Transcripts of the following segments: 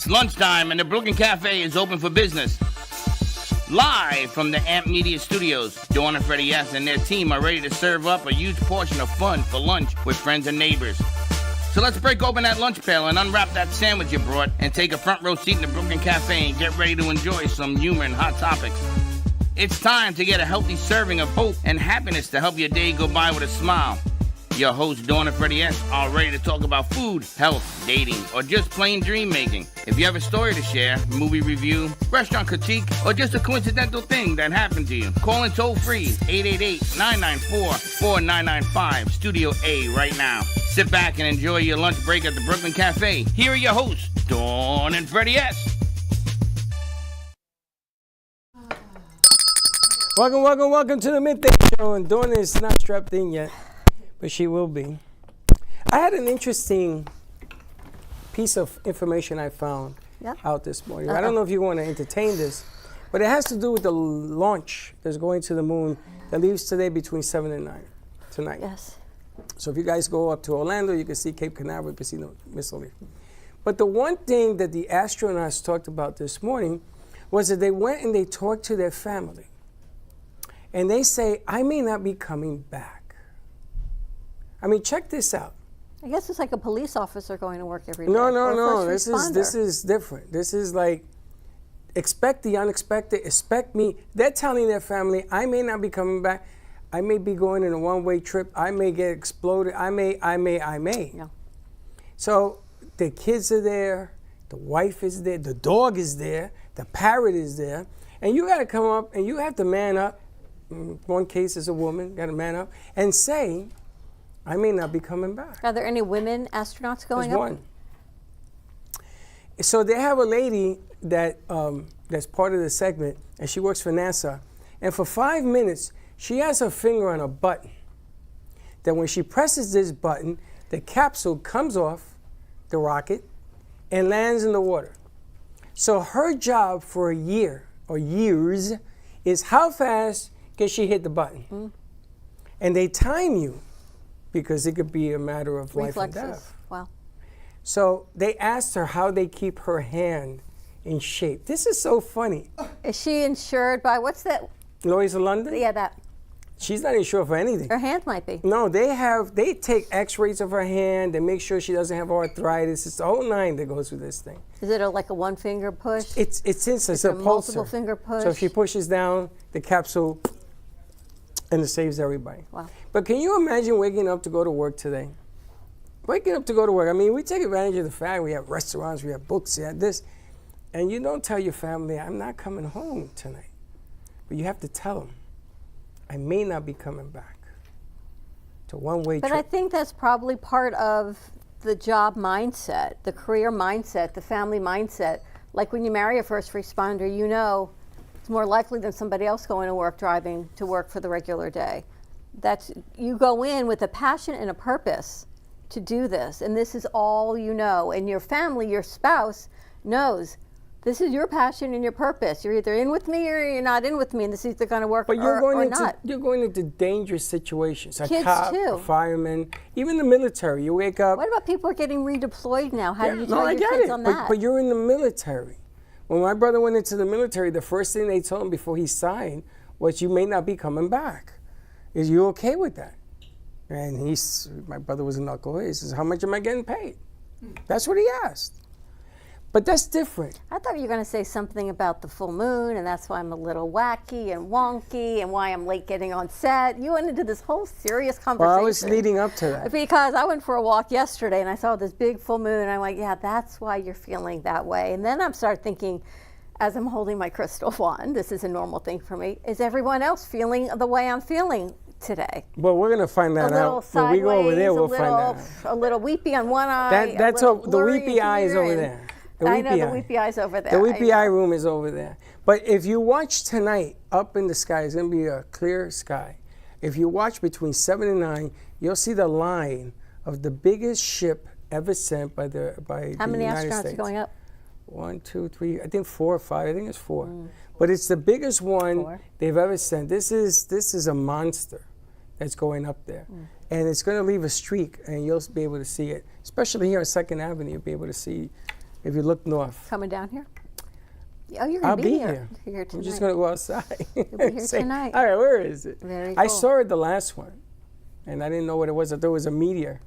It's lunchtime and the Brooklyn Cafe is open for business. Live from the Amp Media Studios, Dawn and Freddie S. and their team are ready to serve up a huge portion of fun for lunch with friends and neighbors. So let's break open that lunch pail and unwrap that sandwich you brought and take a front row seat in the Brooklyn Cafe and get ready to enjoy some humor and hot topics. It's time to get a healthy serving of hope and happiness to help your day go by with a smile. Your hosts, Dawn and Freddie S., are ready to talk about food, health, dating, or just plain dream making. If you have a story to share, movie review, restaurant critique, or just a coincidental thing that happened to you, call in toll free 888-994-4995, Studio A right now. Sit back and enjoy your lunch break at the Brooklyn Cafe. Here are your hosts, Dawn and Freddie S. Welcome to the Midday Show. And Dawn is not strapped in yet, but she will be. I had an interesting piece of information I found out this morning. I don't know if you want to entertain this, but it has to do with the launch that's going to the moon that leaves today between 7 and 9 tonight. Yes. So if you guys go up to Orlando, you can see Cape Canaveral, you can see the missile. But the one thing that the astronauts talked about this morning was that they went and they talked to their family. And they say, I may not be coming back. I mean, check this out. I guess it's like a police officer going to work every day. No. This is different. This is like, expect the unexpected, expect me. They're telling their family, I may not be coming back. I may be going in a one-way trip. I may get exploded. I may. No. So the kids are there. The wife is there. The dog is there. The parrot is there. And you got to come up and you have to man up. One case is a woman, got to man up, and say, I may not be coming back. Are there any women astronauts going up? There's one. So they have a lady that that's part of the segment, and she works for NASA. And for 5 minutes, she has her finger on a button. That when she presses this button, the capsule comes off the rocket and lands in the water. So her job for a year or years is how fast can she hit the button? And they time you because it could be a matter of Reflexes. Life and death. Wow. So they asked her how they keep her hand in shape. This is so funny. Is she insured by, what's that? Lloyd's of London? Yeah, that. She's not insured for anything. Her hand might be. No, they take x-rays of her hand. They make sure she doesn't have arthritis. It's the whole nine that goes with this thing. Is it like a one finger push? It's a pulsar. Multiple finger push? So if she pushes down, the capsule, and it saves everybody. Wow. But can you imagine waking up to go to work today? Waking up to go to work. I mean, we take advantage of the fact we have restaurants, we have books, we have this. And you don't tell your family, I'm not coming home tonight. But you have to tell them, I may not be coming back. It's a one-way trip. But I think that's probably part of the job mindset, the career mindset, the family mindset. Like when you marry a first responder, you know it's more likely than somebody else going to work, driving to work for the regular day. You go in with a passion and a purpose to do this, and this is all you know. And your family, your spouse, knows this is your passion and your purpose. You're either in with me or you're not in with me, and this is either going to work or not. You're going into dangerous situations. A Kids cop, too. a fireman, even the military. You wake up. What about people who are getting redeployed now? How do you tell I your get kids it. on that? But you're in the military. When my brother went into the military, the first thing they told him before he signed was, you may not be coming back. Is you okay with that? And my brother was a knucklehead. He says, how much am I getting paid? That's what he asked. But that's different. I thought you were going to say something about the full moon, and that's why I'm a little wacky and wonky, and why I'm late getting on set. You went into this whole serious conversation. Well, I was leading up to that. Because I went for a walk yesterday, and I saw this big full moon, and I'm like, yeah, that's why you're feeling that way. And then I started thinking, as I'm holding my crystal wand, this is a normal thing for me, is everyone else feeling the way I'm feeling today? Well, we're going to find that out. When we go over there, we'll find that out. A little weepy on one eye. The weepy eye is over there. I know the weepy eye's over there. The weepy eye room is over there. But if you watch tonight, up in the sky, it's going to be a clear sky. If you watch between 7 and 9, you'll see the line of the biggest ship ever sent by the United States. How many astronauts are going up? 1, 2, 3, I think 4 or 5. I think it's 4. But it's the biggest one they've ever sent. This is a monster that's going up there. And it's going to leave a streak, and you'll be able to see it. Especially here on 2nd Avenue, you'll be able to see if you look north. Coming down here? Oh, you're I'll going to be be here. You're here tonight. I'm just going to go outside. You'll be here tonight. All right, where is it? Very I cool. saw it the last one, and I didn't know what it was. I thought it was a meteor,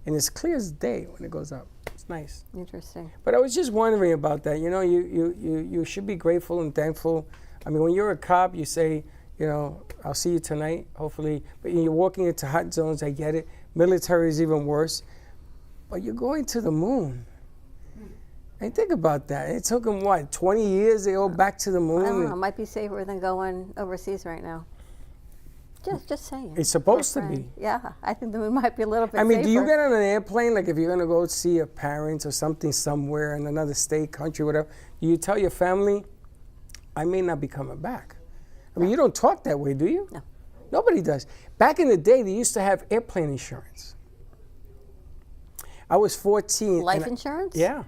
and it's clear as day when it goes up. It's nice. Interesting. But I was just wondering about that. You know, you should be grateful and thankful. I mean, when you're a cop, you say, you know, I'll see you tonight, hopefully. But you're walking into hot zones, I get it. Military is even worse. But you're going to the moon. And think about that. It took them, what, 20 years to go back to the moon? I don't know. It might be safer than going overseas right now. Just saying. It's supposed to be. Yeah, I think the moon might be a little bit I mean, safer. do you get on an airplane, like if you're going to go see your parents or something somewhere in another state, country, whatever, do you tell your family, I may not be coming back? I mean, you don't talk that way, do you? No. Nobody does. Back in the day, they used to have airplane insurance. I was 14. Life insurance? Yeah.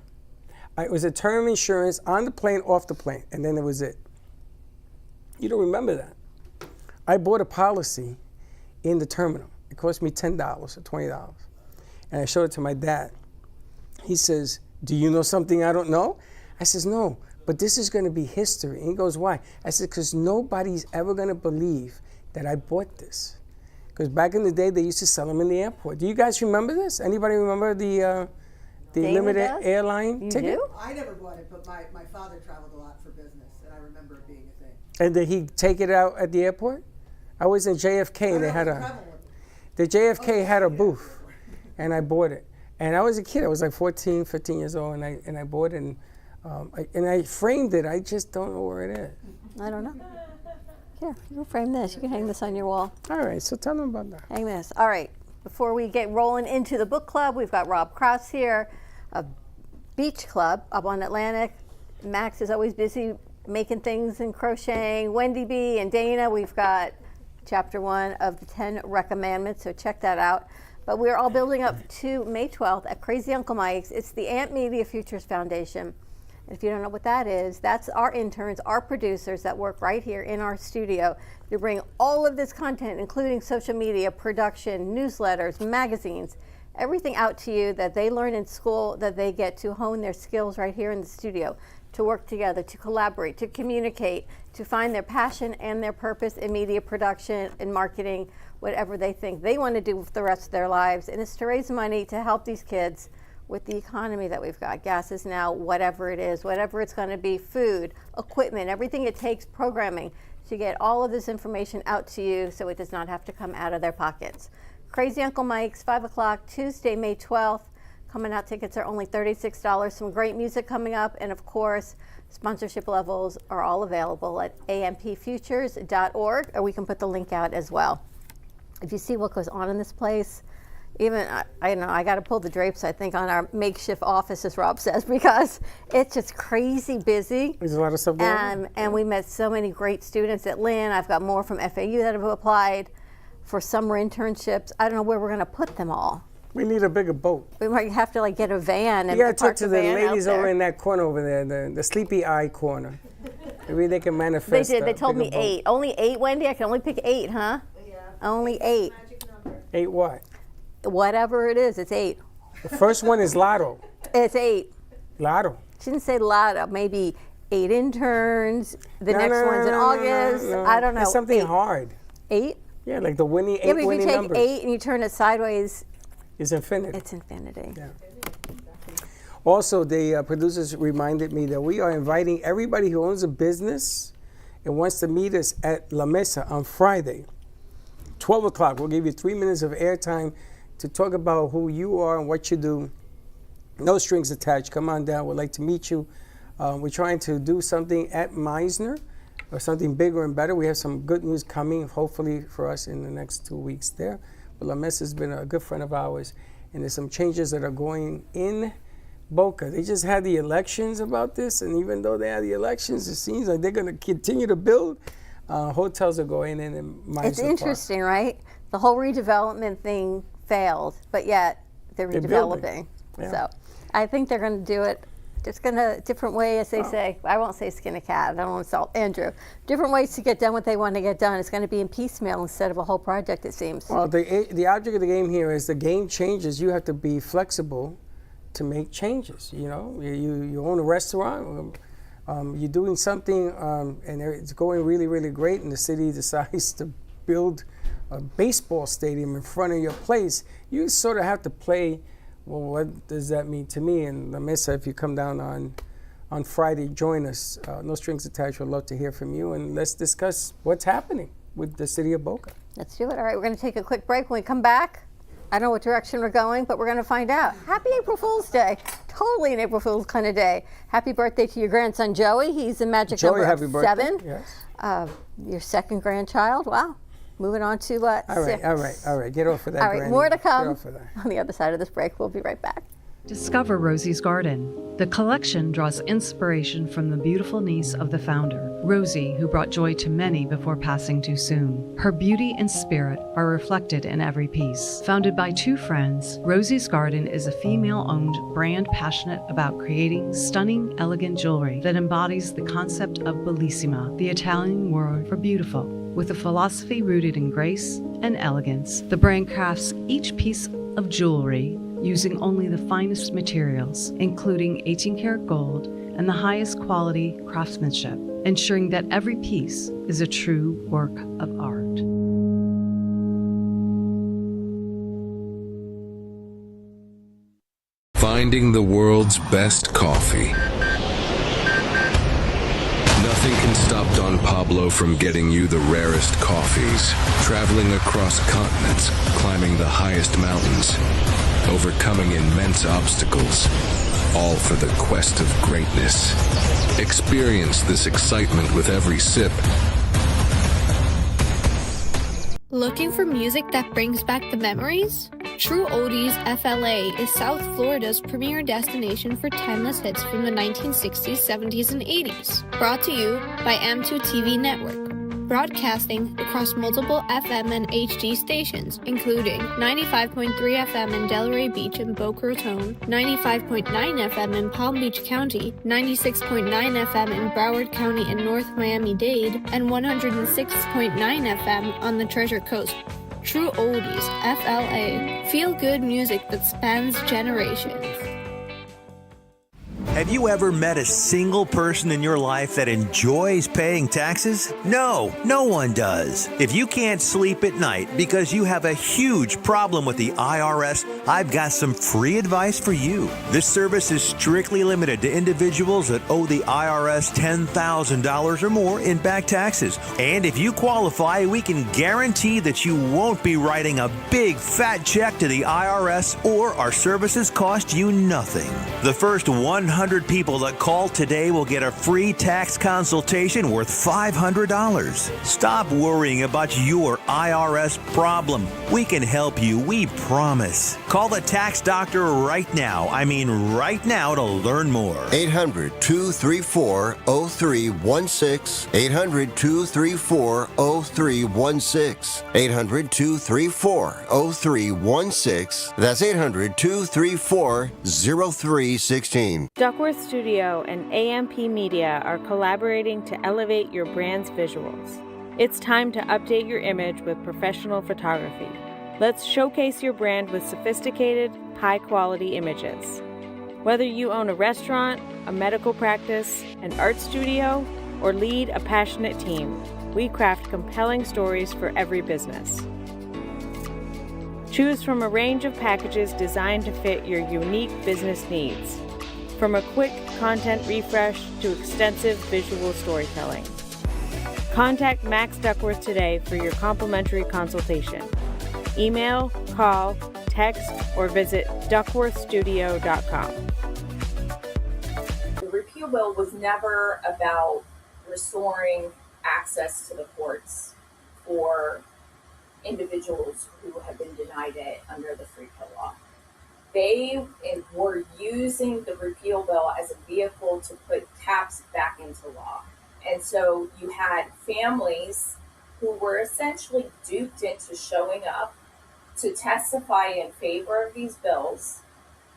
It was a term insurance on the plane, off the plane, and then it was it. You don't remember that. I bought a policy in the terminal. It cost me $10 or $20. And I showed it to my dad. He says, do you know something I don't know? I says, no, but this is going to be history. And he goes, why? I said, because nobody's ever going to believe that I bought this. Because back in the day, they used to sell them in the airport. Do you guys remember this? Anybody remember the limited airline ticket? Do? I never bought it, but my father traveled a lot for business, and I remember it being a thing. And did he take it out at the airport? I was in JFK, and they had the JFK had a booth, and I bought it. And I was a kid. I was like 14, 15 years old, and I bought it, and I framed it. I just don't know where it is. I don't know. Here, you can frame this. You can hang this on your wall. All right, so tell them about that. Hang this. All right. Before we get rolling into the book club, we've got Rob Krause here, a beach club up on Atlantic. Max is always busy making things and crocheting. Wendy B and Dana, we've got chapter 1 of the 10 recommendments, so check that out. But we're all building up to May 12th at Crazy Uncle Mike's. It's the AMP Media Futures Foundation. If you don't know what that is, that's our interns, our producers that work right here in our studio to bring all of this content, including social media, production, newsletters, magazines, everything out to you that they learn in school, that they get to hone their skills right here in the studio, to work together, to collaborate, to communicate, to find their passion and their purpose in media production and marketing, whatever they think they want to do with the rest of their lives. And it's to raise money to help these kids with the economy that we've got. Gas is now whatever it is, whatever it's going to be, food, equipment, everything it takes, programming, to get all of this information out to you so it does not have to come out of their pockets. Crazy Uncle Mike's, 5 o'clock, Tuesday, May 12th. Coming out tickets are only $36. Some great music coming up, and of course, sponsorship levels are all available at ampfutures.org, or we can put the link out as well. If you see what goes on in this place, even, I know, I got to pull the drapes, I think, on our makeshift office, as Rob says, because it's just crazy busy. There's a lot of stuff going on. And we met so many great students at Lynn. I've got more from FAU that have applied for summer internships. I don't know where we're going to put them all. We need a bigger boat. We might have to get a van and You got to talk park to the the van out ladies there. over in that corner over there, the sleepy eye corner. Maybe they can manifest. They did. They told me bigger boat. 8. Only 8, Wendy? I can only pick 8, huh? Yeah. Only 8. Magic number. 8 what? Whatever it is, it's 8. The first one is Lotto. It's 8. Lotto. She didn't say Lotto. Maybe 8 interns. The No, next no, one's in no, August. no. I don't know. It's something 8. hard. 8? Yeah, like the winning 8 Yeah, but if you winning take numbers. 8 and you turn it sideways, It's infinity. it's infinity. Yeah. Also, the producers reminded me that we are inviting everybody who owns a business and wants to meet us at La Mesa on Friday, 12 o'clock. We'll give you 3 minutes of airtime to talk about who you are and what you do. No strings attached. Come on down. We'd like to meet you. We're trying to do something at Meisner, or something bigger and better. We have some good news coming, hopefully, for us in the next 2 weeks there. But La Mesa has been a good friend of ours, and there's some changes that are going in Boca. They just had the elections about this, and even though they had the elections, it seems like they're going to continue to build. Hotels are going in Meisner It's interesting, right? The whole redevelopment thing failed, but yet they're They're redeveloping. building. Yeah. So I think they're going to do it just going to different way, as they say. I won't say skin a cat. I don't want to insult Andrew. Different ways to get done what they want to get done. It's going to be in piecemeal instead of a whole project, it seems. Well, the object of the game here is the game changes. You have to be flexible to make changes. You know, you own a restaurant, you're doing something, and it's going really, really great, and the city decides to build a baseball stadium in front of your place. You sort of have to play, well, what does that mean to me? And Lamissa, if you come down on Friday, join us. No strings attached. We'd love to hear from you, and let's discuss what's happening with the city of Boca. Let's do it. All right, we're going to take a quick break. When we come back, I don't know what direction we're going, but we're going to find out. Happy April Fool's Day. Totally an April Fool's kind of day. Happy birthday to your grandson, Joey. He's the magic Joey, number happy of birthday. 7. Yes. Your second grandchild. Wow. Moving on to 6. All right. Get off of that. All right, Granny. more to come Get off of that. on the other side of this break. We'll be right back. Discover Rosie's Garden. The collection draws inspiration from the beautiful niece of the founder, Rosie, who brought joy to many before passing too soon. Her beauty and spirit are reflected in every piece. Founded by 2 friends, Rosie's Garden is a female-owned brand passionate about creating stunning, elegant jewelry that embodies the concept of bellissima, the Italian word for beautiful. With a philosophy rooted in grace and elegance, the brand crafts each piece of jewelry using only the finest materials, including 18-karat gold and the highest quality craftsmanship, ensuring that every piece is a true work of art. Finding the world's best coffee. Nothing can stop Don Pablo from getting you the rarest coffees. Traveling across continents, climbing the highest mountains, overcoming immense obstacles, all for the quest of greatness. Experience this excitement with every sip. Looking for music that brings back the memories? True Oldies FLA is South Florida's premier destination for timeless hits from the 1960s, 70s, and 80s. Brought to you by M2 TV Network. Broadcasting across multiple FM and HD stations, including 95.3 FM in Delray Beach and Boca Raton, 95.9 FM in Palm Beach County, 96.9 FM in Broward County and North Miami-Dade, and 106.9 FM on the Treasure Coast. True Oldies, FLA. Feel good music that spans generations. Have you ever met a single person in your life that enjoys paying taxes? No, no one does. If you can't sleep at night because you have a huge problem with the IRS, I've got some free advice for you. This service is strictly limited to individuals that owe the IRS $10,000 or more in back taxes. And if you qualify, we can guarantee that you won't be writing a big fat check to the IRS, or our services cost you nothing. The first 100 people that call today will get a free tax consultation worth $500. Stop worrying about your IRS problem. We can help you, we promise. Call the tax doctor right now. I mean right now, to learn more. 800-234-0316. 800-234-0316. 800-234-0316. That's 800-234-0316. Duckworth Studio and AMP Media are collaborating to elevate your brand's visuals. It's time to update your image with professional photography. Let's showcase your brand with sophisticated, high-quality images. Whether you own a restaurant, a medical practice, an art studio, or lead a passionate team, we craft compelling stories for every business. Choose from a range of packages designed to fit your unique business needs. From a quick content refresh to extensive visual storytelling. Contact Max Duckworth today for your complimentary consultation. Email, call, text, or visit duckworthstudio.com. The repeal bill was never about restoring access to the courts for individuals who have been denied it under the free pill law. They were using the repeal bill as a vehicle to put taps back into law. And so you had families who were essentially duped into showing up to testify in favor of these bills,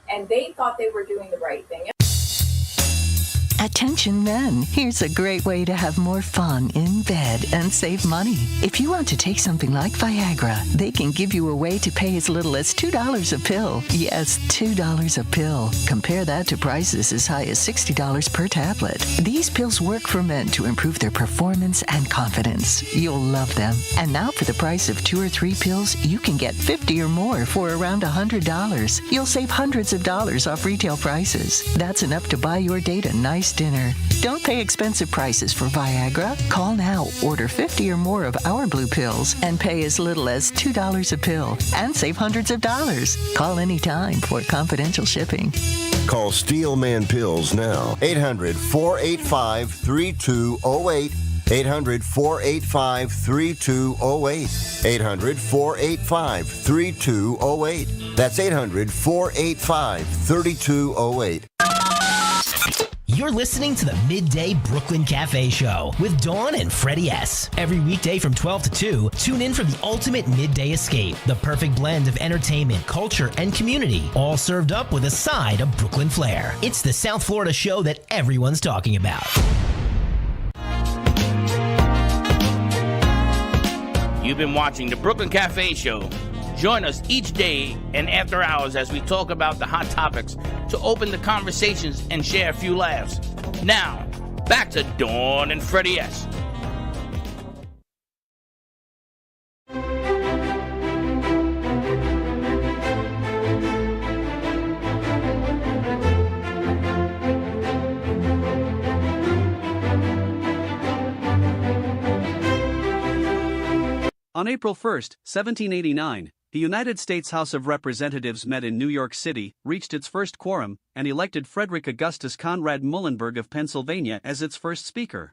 and they thought they were doing the right thing. Attention men, here's a great way to have more fun in bed and save money. If you want to take something like Viagra, they can give you a way to pay as little as $2 a pill. Yes, $2 a pill. Compare that to prices as high as $60 per tablet. These pills work for men to improve their performance and confidence. You'll love them. And now for the price of 2 or 3 pills, you can get 50 or more for around $100. You'll save hundreds of dollars off retail prices. That's enough to buy your date a nice dinner. Don't pay expensive prices for Viagra. Call now, order 50 or more of our blue pills, and pay as little as $2 a pill and save hundreds of dollars. Call anytime for confidential shipping. Call Steelman Pills now. 800-485-3208. 800-485-3208. 800-485-3208. That's 800-485-3208. You're listening to the Midday Brooklyn Cafe Show with Dawn and Freddie S. Every weekday from 12 to 2, tune in for the ultimate midday escape. The perfect blend of entertainment, culture, and community, all served up with a side of Brooklyn flair. It's the South Florida show that everyone's talking about. You've been watching the Brooklyn Cafe Show. Join us each day and after hours as we talk about the hot topics to open the conversations and share a few laughs. Now, back to Dawn and Freddie S. On April 1, 1789, the United States House of Representatives met in New York City, reached its first quorum, and elected Frederick Augustus Conrad Muhlenberg of Pennsylvania as its first Speaker.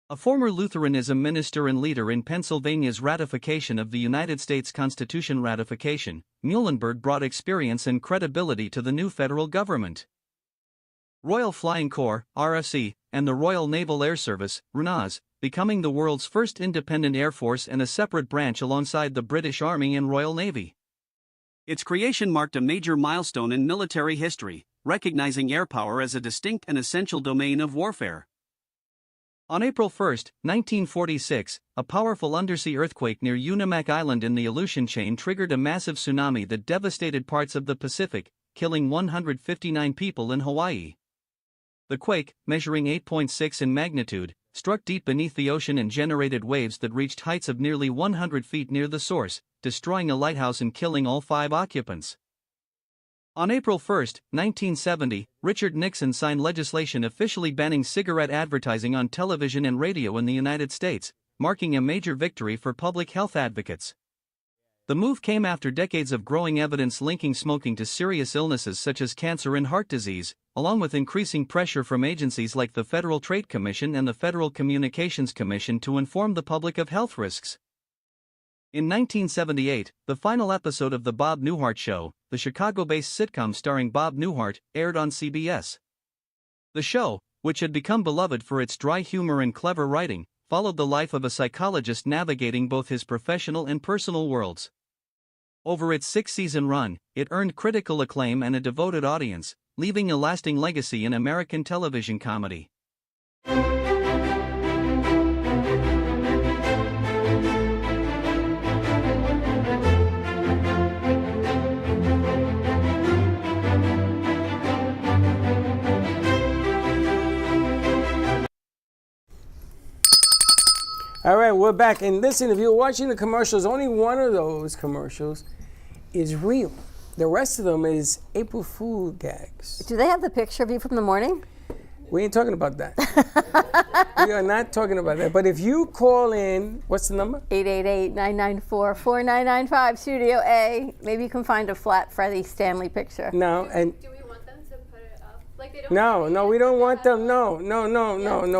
A former Lutheranism minister and leader in Pennsylvania's ratification of the United States Constitution ratification, Muhlenberg brought experience and credibility to the new federal government. Royal Flying Corps, RFC, and the Royal Naval Air Service, RNAS, becoming the world's first independent air force and a separate branch alongside the British Army and Royal Navy. Its creation marked a major milestone in military history, recognizing air power as a distinct and essential domain of warfare. On April 1, 1946, a powerful undersea earthquake near Unimak Island in the Aleutian Chain triggered a massive tsunami that devastated parts of the Pacific, killing 159 people in Hawaii. The quake, measuring 8.6 in magnitude, struck deep beneath the ocean and generated waves that reached heights of nearly 100 feet near the source, destroying a lighthouse and killing all 5 occupants. On April 1, 1970, Richard Nixon signed legislation officially banning cigarette advertising on television and radio in the United States, marking a major victory for public health advocates. The move came after decades of growing evidence linking smoking to serious illnesses such as cancer and heart disease, along with increasing pressure from agencies like the Federal Trade Commission and the Federal Communications Commission to inform the public of health risks. In 1978, the final episode of The Bob Newhart Show, the Chicago-based sitcom starring Bob Newhart, aired on CBS. The show, which had become beloved for its dry humor and clever writing, followed the life of a psychologist navigating both his professional and personal worlds. Over its 6-season run, it earned critical acclaim and a devoted audience, leaving a lasting legacy in American television comedy. All right, we're back. And listen, if you're watching the commercials, only one of those commercials is real. The rest of them is April Fool gags. Do they have the picture of you from the morning? We ain't talking about that. We are not talking about that. But if you call in, what's the number? 888-994-4995, Studio A. Maybe you can find a flat Freddie Stanley picture. No, and Do we want them to put it up? Like they don't no, we don't want them. No,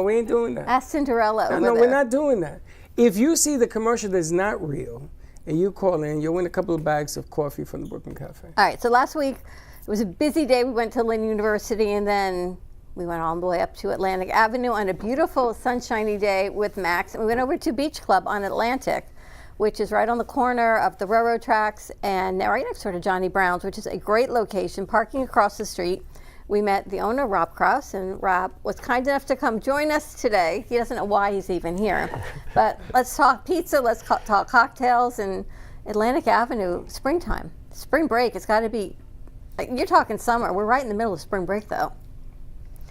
we ain't doing that. Ask Cinderella over No, there. we're not doing that. If you see the commercial that's not real, and you call in, you'll win a couple of bags of coffee from the Brooklyn Cafe. All right, so last week, it was a busy day. We went to Lynn University, and then we went all the way up to Atlantic Avenue on a beautiful sunshiny day with Max. And we went over to Beach Club on Atlantic, which is right on the corner of the railroad tracks and right next door to Johnny Brown's, which is a great location, parking across the street. we met the owner, Rob Cross, and Rob was kind enough to come join us today. He doesn't know why he's even here. But let's talk pizza, let's talk cocktails, and Atlantic Avenue, springtime. Spring break, it's got to be, you're talking summer. We're right in the middle of spring break, though.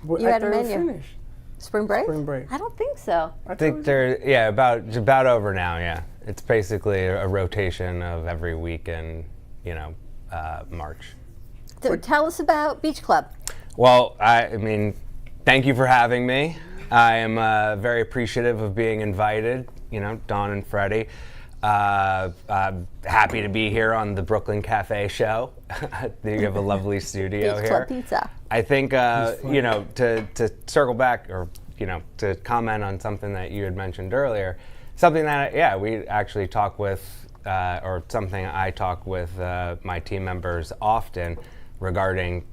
Well, You had a menu. Finished. Spring break? Spring break. I don't think so. I think they're about over now. Yeah, it's basically a rotation of every week in March. So tell us about Beach Club. Well, I mean, thank you for having me. I am very appreciative of being invited. Dawn and Freddie. Happy to be here on the Brooklyn Cafe show. You have a lovely studio Beach here. Club Pizza. I think to circle back or to comment on something that you had mentioned earlier, something that we actually talk with or something I talk with my team members often regarding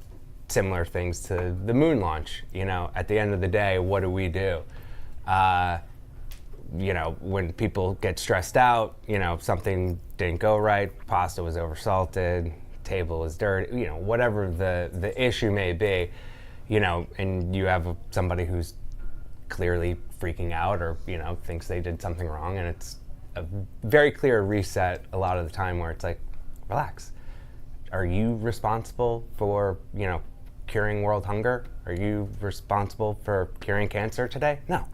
similar things to the moon launch. At the end of the day, what do we do? When people get stressed out, something didn't go right, pasta was oversalted, table was dirty, whatever the issue may be, and you have somebody who's clearly freaking out or, thinks they did something wrong, and it's a very clear reset a lot of the time where it's like, relax. Are you responsible for, curing world hunger? Are you responsible for curing cancer today? No.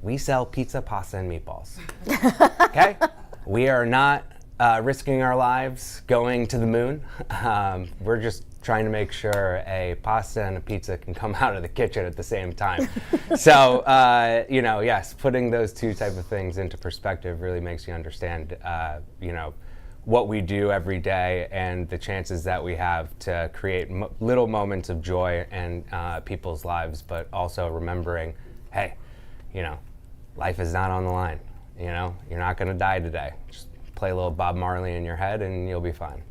We sell pizza, pasta, and meatballs. Okay? We are not risking our lives going to the moon. We're just trying to make sure a pasta and a pizza can come out of the kitchen at the same time. So, yes, putting those two type of things into perspective really makes you understand, what we do every day and the chances that we have to create little moments of joy in people's lives, but also remembering, hey, life is not on the line. You're not going to die today. Just play a little Bob Marley in your head and you'll be fine.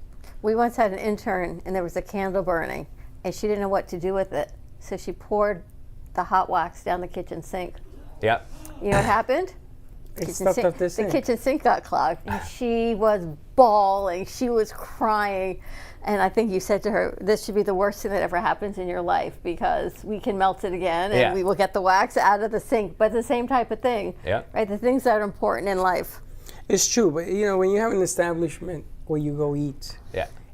We once had an intern and there was a candle burning and she didn't know what to do with it. So she poured the hot wax down the kitchen sink. Yep. You know what happened? The kitchen sink got clogged. And she was bawling. She was crying. And I think you said to her, this should be the worst thing that ever happens in your life because we can melt it again and we will get the wax out of the sink. But the same type of thing, right? The things that are important in life. It's true, but when you have an establishment where you go eat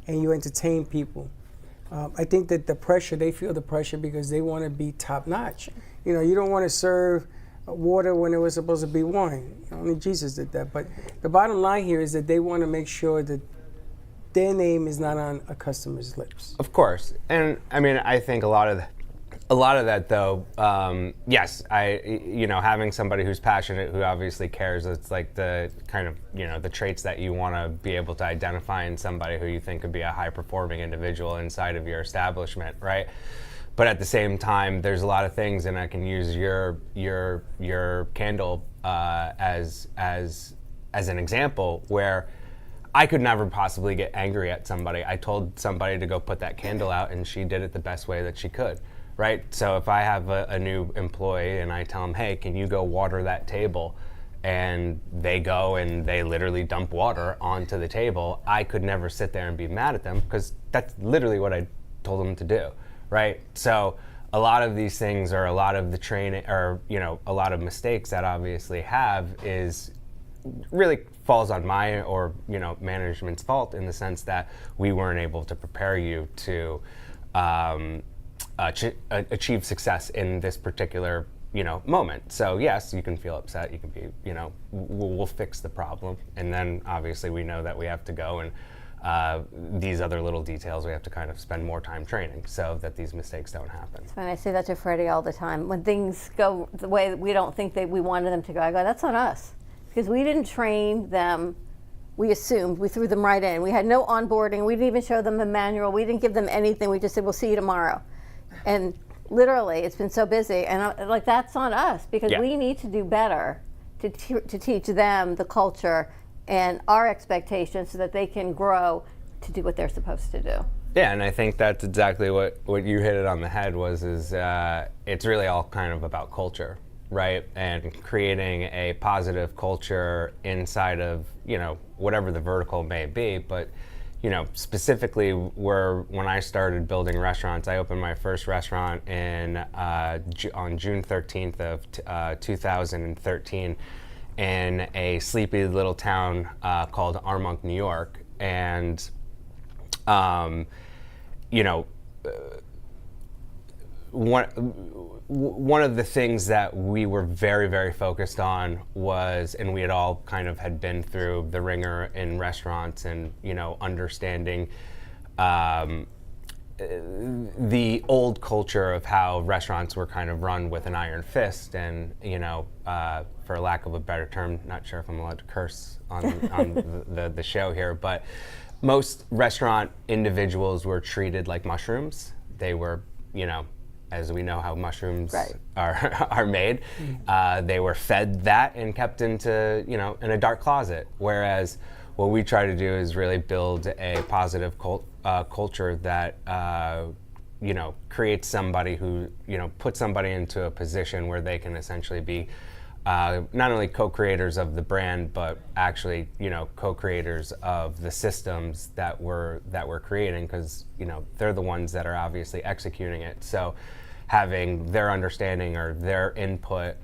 and you entertain people, I think that they feel the pressure because they want to be top notch. You don't want to serve water when it was supposed to be wine. Only Jesus did that. But the bottom line here is that they want to make sure that their name is not on a customer's lips. Of course, and I mean, I think a lot of that, though. Yes, having somebody who's passionate, who obviously cares. It's like the kind of the traits that you want to be able to identify in somebody who you think could be a high-performing individual inside of your establishment, right? But at the same time, there's a lot of things, and I can use your candle as an example where I could never possibly get angry at somebody. I told somebody to go put that candle out, and she did it the best way that she could, right? So if I have a new employee and I tell them, hey, can you go water that table? And they go and they literally dump water onto the table, I could never sit there and be mad at them because that's literally what I told them to do, right? So a lot of these things or a lot of the training or, a lot of mistakes that obviously have is really falls on my or management's fault in the sense that we weren't able to prepare you to achieve success in this particular moment. So yes, you can feel upset. You can be we'll fix the problem, and then obviously we know that we have to go and these other little details we have to kind of spend more time training so that these mistakes don't happen. And I say that to Freddie all the time. When things go the way that we don't think that we wanted them to go, I go, that's on us. Because we didn't train them, we assumed, we threw them right in. We had no onboarding, we didn't even show them a manual, we didn't give them anything, we just said, we'll see you tomorrow. And literally, it's been so busy, and that's on us, because we need to do better to teach them the culture and our expectations so that they can grow to do what they're supposed to do. Yeah, and I think that's exactly what you hit it on the head is it's really all kind of about culture. Right, and creating a positive culture inside of whatever the vertical may be, but specifically when I started building restaurants, I opened my first restaurant on June 13th of 2013 in a sleepy little town called Armonk, New York. And, one of the things that we were very, very focused on was, and we had all kind of had been through the ringer in restaurants and, understanding the old culture of how restaurants were kind of run with an iron fist. And, for lack of a better term, not sure if I'm allowed to curse on the show here, but most restaurant individuals were treated like mushrooms. They were, as we know how mushrooms are made, they were fed that and kept into, in a dark closet. Whereas what we try to do is really build a positive culture that, creates somebody who, puts somebody into a position where they can essentially be not only co-creators of the brand, but actually, co-creators of the systems that we're creating, because, they're the ones that are obviously executing it. So having their understanding or their input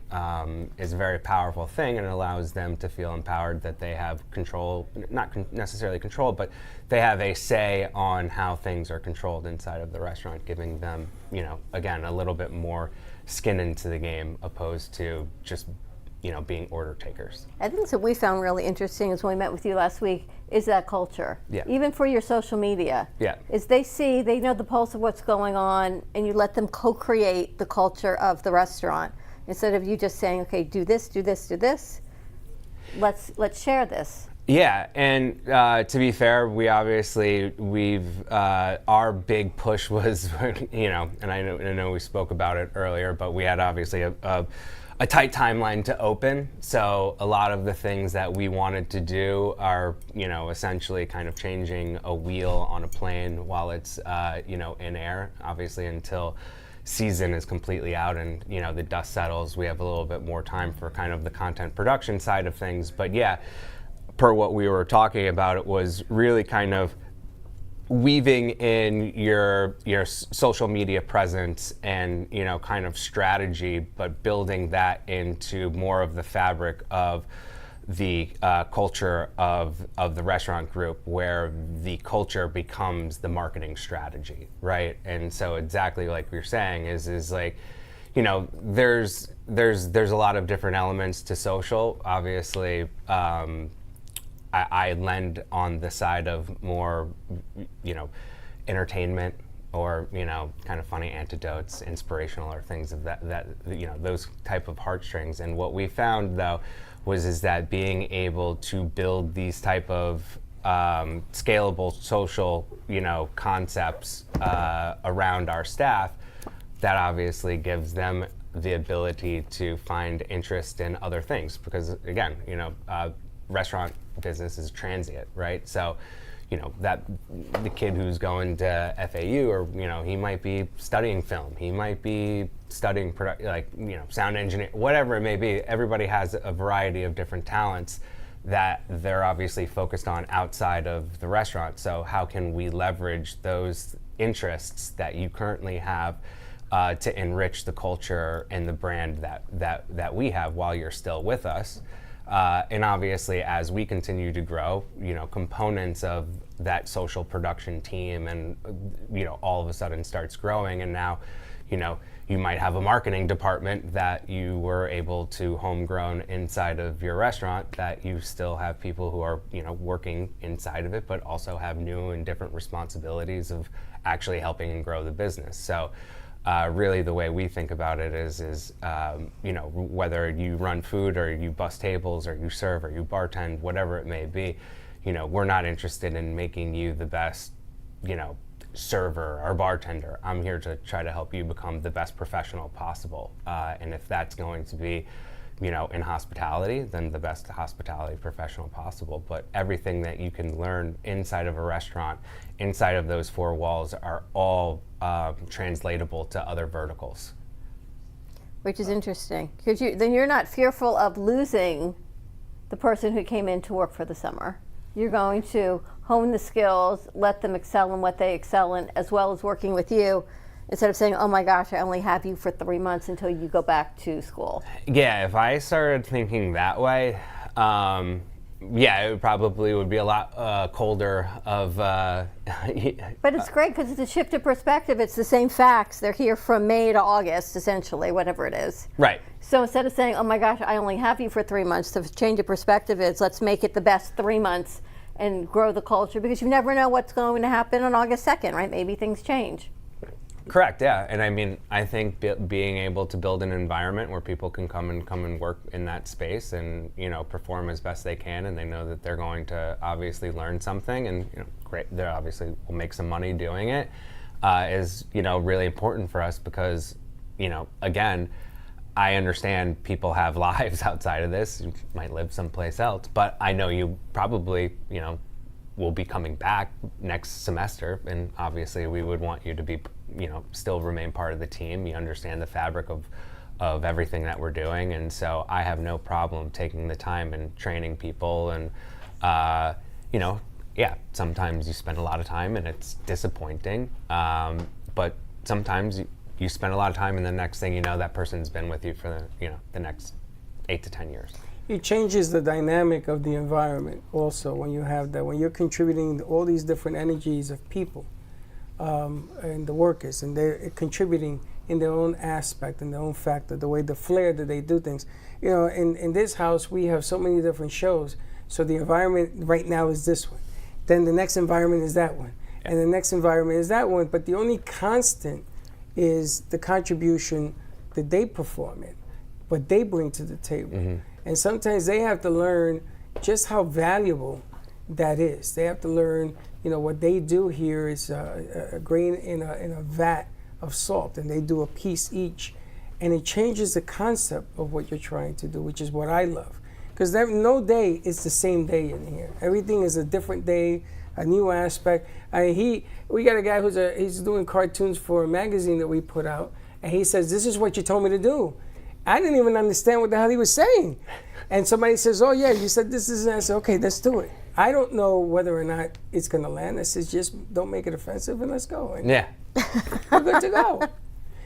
is a very powerful thing, and it allows them to feel empowered that they have control, not necessarily control, but they have a say on how things are controlled inside of the restaurant, giving them, again, a little bit more skin into the game opposed to just being order takers. I think what we found really interesting is when we met with you last week is that culture. Yeah. Even for your social media. Yeah. Is they know the pulse of what's going on, and you let them co-create the culture of the restaurant instead of you just saying, okay, do this, do this, do this. Let's share this. Yeah, and to be fair, our big push was, and I know we spoke about it earlier, but we had obviously a tight timeline to open. So a lot of the things that we wanted to do are, essentially kind of changing a wheel on a plane while it's, in air, obviously until season is completely out and, the dust settles. We have a little bit more time for kind of the content production side of things. But yeah, per what we were talking about, it was really kind of weaving in your social media presence and kind of strategy, but building that into more of the fabric of the culture of the restaurant group, where the culture becomes the marketing strategy, right? And so exactly like you're saying is like, there's a lot of different elements to social. Obviously, I lend on the side of more, entertainment or, kind of funny anecdotes, inspirational or things of that, those type of heartstrings. And what we found though is that being able to build these type of scalable social, concepts around our staff, that obviously gives them the ability to find interest in other things, because again, restaurant business is transient, right? So, that the kid who's going to FAU, or he might be studying film, he might be studying sound engineer, whatever it may be. Everybody has a variety of different talents that they're obviously focused on outside of the restaurant. So how can we leverage those interests that you currently have to enrich the culture and the brand that we have while you're still with us? And obviously, as we continue to grow, components of that social production team and, all of a sudden starts growing. And now, you might have a marketing department that you were able to homegrown inside of your restaurant, that you still have people who are, working inside of it, but also have new and different responsibilities of actually helping and grow the business. So really the way we think about it is whether you run food or you bus tables or you serve or you bartend, whatever it may be, we're not interested in making you the best, server or bartender. I'm here to try to help you become the best professional possible. And if that's going to be, in hospitality, then the best hospitality professional possible. But everything that you can learn inside of a restaurant, inside of those four walls, are all translatable to other verticals. Which is interesting, because then you're not fearful of losing the person who came in to work for the summer. You're going to hone the skills, let them excel in what they excel in, as well as working with you, instead of saying, oh my gosh, I only have you for 3 months until you go back to school. Yeah, if I started thinking that way, yeah, it probably would be a lot colder of... But it's great because it's a shift of perspective. It's the same facts. They're here from May to August, essentially, whatever it is. Right. So instead of saying, oh my gosh, I only have you for 3 months, the change of perspective is let's make it the best 3 months and grow the culture, because you never know what's going to happen on August 2nd, right? Maybe things change. Correct, yeah. And I mean, I think being able to build an environment where people can come and work in that space and, you know, perform as best they can, and they know that they're going to obviously learn something, and, you know, great, they obviously will make some money doing it, is, you know, really important for us because, you know, again, I understand people have lives outside of this. You might live someplace else, but I know you probably, you know, will be coming back next semester, and obviously we would want you to be, you know, still remain part of the team. You understand the fabric of everything that we're doing, and so I have no problem taking the time and training people. And you know, yeah, sometimes you spend a lot of time and it's disappointing, but sometimes you spend a lot of time and the next thing you know, that person's been with you for the, you know, the next 8 to 10 years. It changes the dynamic of the environment also when you have that, when you're contributing all these different energies of people and the workers, and they're contributing in their own aspect, in their own factor, the way, the flair that they do things. You know, in this house, we have so many different shows, so the environment right now is this one. Then the next environment is that one. Yeah. And the next environment is that one, but the only constant is the contribution that they perform in, what they bring to the table. Mm-hmm. And sometimes they have to learn just how valuable that is. They have to learn, you know, what they do here is a grain in a vat of salt, and they do a piece each. And it changes the concept of what you're trying to do, which is what I love. Because no day is the same day in here. Everything is a different day, a new aspect. I mean, we got a guy he's doing cartoons for a magazine that we put out, and he says, this is what you told me to do. I didn't even understand what the hell he was saying. And somebody says, oh yeah, you said this is, and I said, okay, let's do it. I don't know whether or not it's gonna land. I said, just don't make it offensive and let's go. And yeah. We're good to go.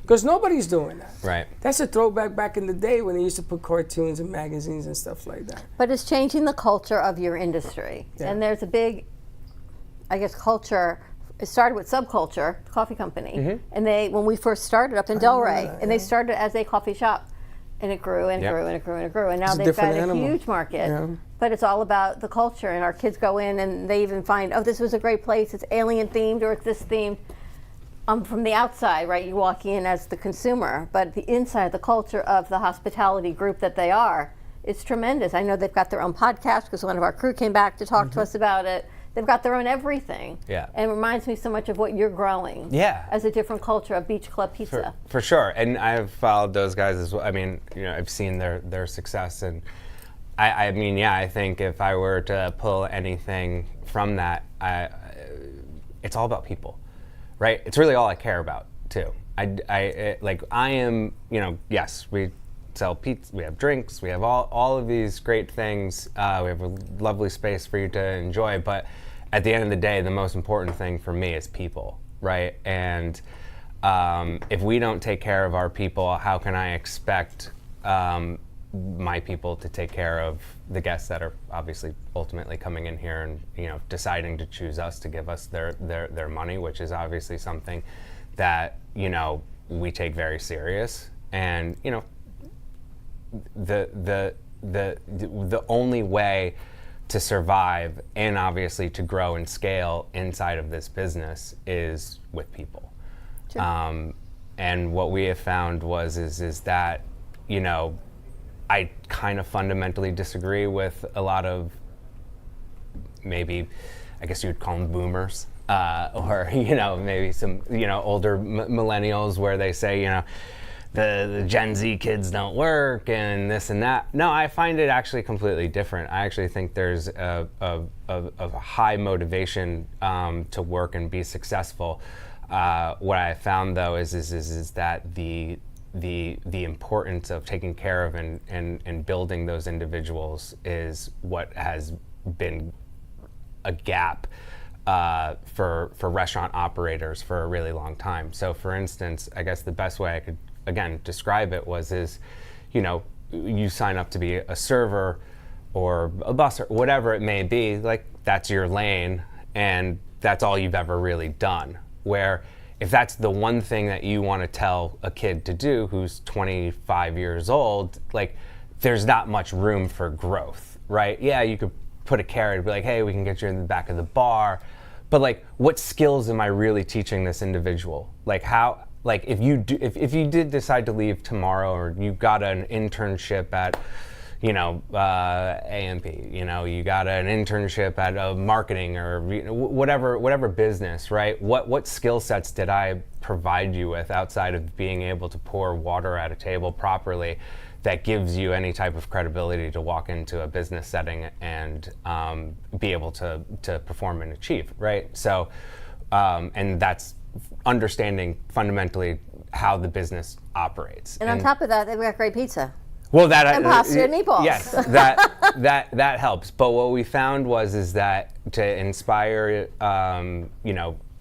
Because nobody's doing that. Right. That's a throwback back in the day when they used to put cartoons and magazines and stuff like that. But it's changing the culture of your industry. Yeah. And there's a big, I guess, culture. It started with Subculture, the coffee company. Mm-hmm. And when we first started up in Delray, and they started as a coffee shop. And it grew and grew and it grew and it grew. And now they've got a huge market. Yeah. But it's all about the culture. And our kids go in and they even find, oh, this was a great place. It's alien themed or it's this themed. From the outside, right, you walk in as the consumer. But the inside, the culture of the hospitality group that they are, it's tremendous. I know they've got their own podcast because one of our crew came back to talk to us about it. They've got their own everything. Yeah. And it reminds me so much of what you're growing. Yeah. As a different culture of Beach Club Pizza. For sure. And I've followed those guys as well. I mean, you know, I've seen their success. And I mean, yeah, I think if I were to pull anything from that, it's all about people, right? It's really all I care about, too. I am, you know, yes, we sell pizza, we have drinks, we have all of these great things. We have a lovely space for you to enjoy, but at the end of the day, the most important thing for me is people, right? And if we don't take care of our people, how can I expect my people to take care of the guests that are obviously ultimately coming in here and, you know, deciding to choose us to give us their money, which is obviously something that, you know, we take very serious. And, you know, the only way to survive and obviously to grow and scale inside of this business is with people. Sure. And what we have found is that, you know, I kind of fundamentally disagree with a lot of, maybe, I guess you would call them boomers, or, you know, maybe some, you know, older millennials where they say, you know, the Gen Z kids don't work and this and that. No, I find it actually completely different. I actually think there's a high motivation to work and be successful. What I found though is that the importance of taking care of and building those individuals is what has been a gap for restaurant operators for a really long time. So for instance, I guess the best way I could, again, describe it is, you sign up to be a server or a busser, whatever it may be, like that's your lane and that's all you've ever really done. Where if that's the one thing that you want to tell a kid to do who's 25 years old, like there's not much room for growth, right? Yeah, you could put a carrot and be like, hey, we can get you in the back of the bar. But like, what skills am I really teaching this individual? Like how, like if you did decide to leave tomorrow, or you got an internship at, AMP, you got an internship at marketing or whatever business, right? What skill sets did I provide you with outside of being able to pour water at a table properly that gives you any type of credibility to walk into a business setting and be able to perform and achieve, right? So, and that's understanding fundamentally how the business operates. And on top of that, they've got great pizza. Well, that and pasta and meatballs. Yes, that helps. But what we found is that to inspire,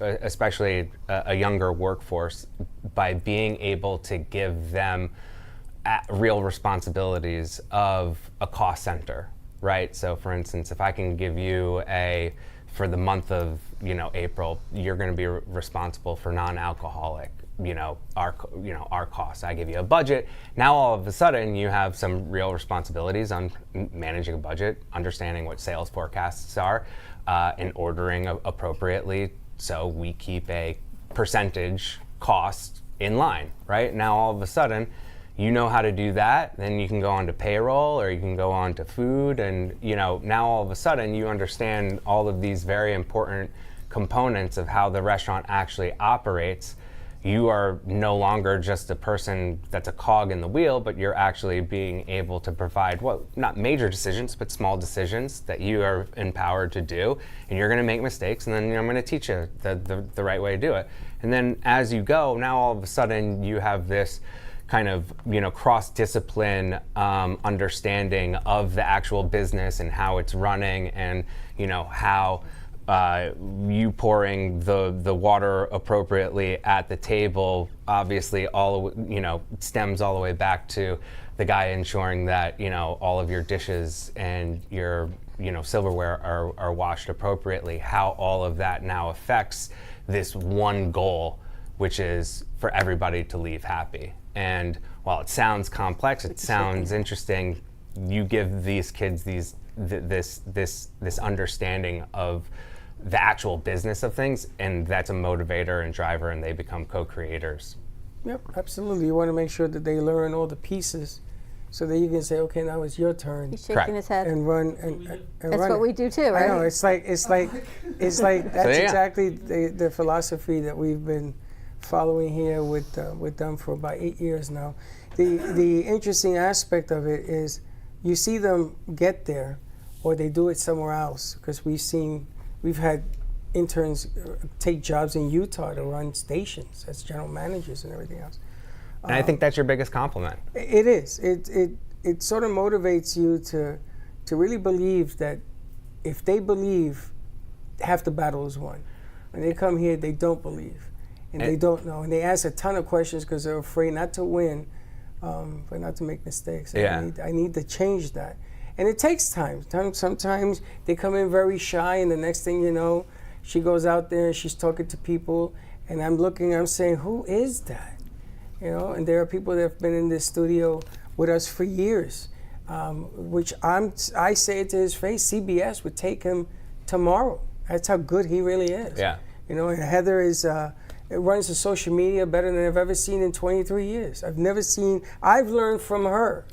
especially a younger workforce, by being able to give them real responsibilities of a cost center, right? So, for instance, if I can give you for the month of April, you're going to be responsible for non-alcoholic. Our costs. I give you a budget. Now all of a sudden you have some real responsibilities on managing a budget, understanding what sales forecasts are, and ordering appropriately so we keep a percentage cost in line, right? Now all of a sudden you know how to do that, then you can go on to payroll or you can go on to food, and now all of a sudden you understand all of these very important components of how the restaurant actually operates. You are no longer just a person that's a cog in the wheel, but you're actually being able to provide, not major decisions, but small decisions that you are empowered to do. And you're going to make mistakes, and then I'm going to teach you the right way to do it. And then as you go, now all of a sudden you have this kind of cross-discipline understanding of the actual business and how it's running, and how you pouring the water appropriately at the table, obviously stems all the way back to the guy ensuring that all of your dishes and your silverware are washed appropriately. How all of that now affects this one goal, which is for everybody to leave happy. And while it sounds complex, it sounds interesting. You give these kids this understanding of the actual business of things, and that's a motivator and driver, and they become co-creators. Yep, absolutely. You want to make sure that they learn all the pieces, so that you can say, okay, now it's your turn. He's shaking his head. And run and That's run what it. we do too, right? I know. It's like that's exactly the philosophy that we've been following here with them for about 8 years now. The interesting aspect of it is you see them get there, or they do it somewhere else, because we've had interns take jobs in Utah to run stations as general managers and everything else. And I think that's your biggest compliment. It is. It sort of motivates you to really believe that if they believe, half the battle is won. When they come here, they don't believe, and they don't know, and they ask a ton of questions because they're afraid not to win, but not to make mistakes. Yeah. I need to change that. And it takes time. Sometimes they come in very shy, and the next thing you know, she goes out there and she's talking to people, and I'm saying, who is that? And there are people that have been in this studio with us for years, which I say it to his face, CBS would take him tomorrow. That's how good he really is. Yeah. And Heather runs the social media better than I've ever seen in 23 years. I've learned from her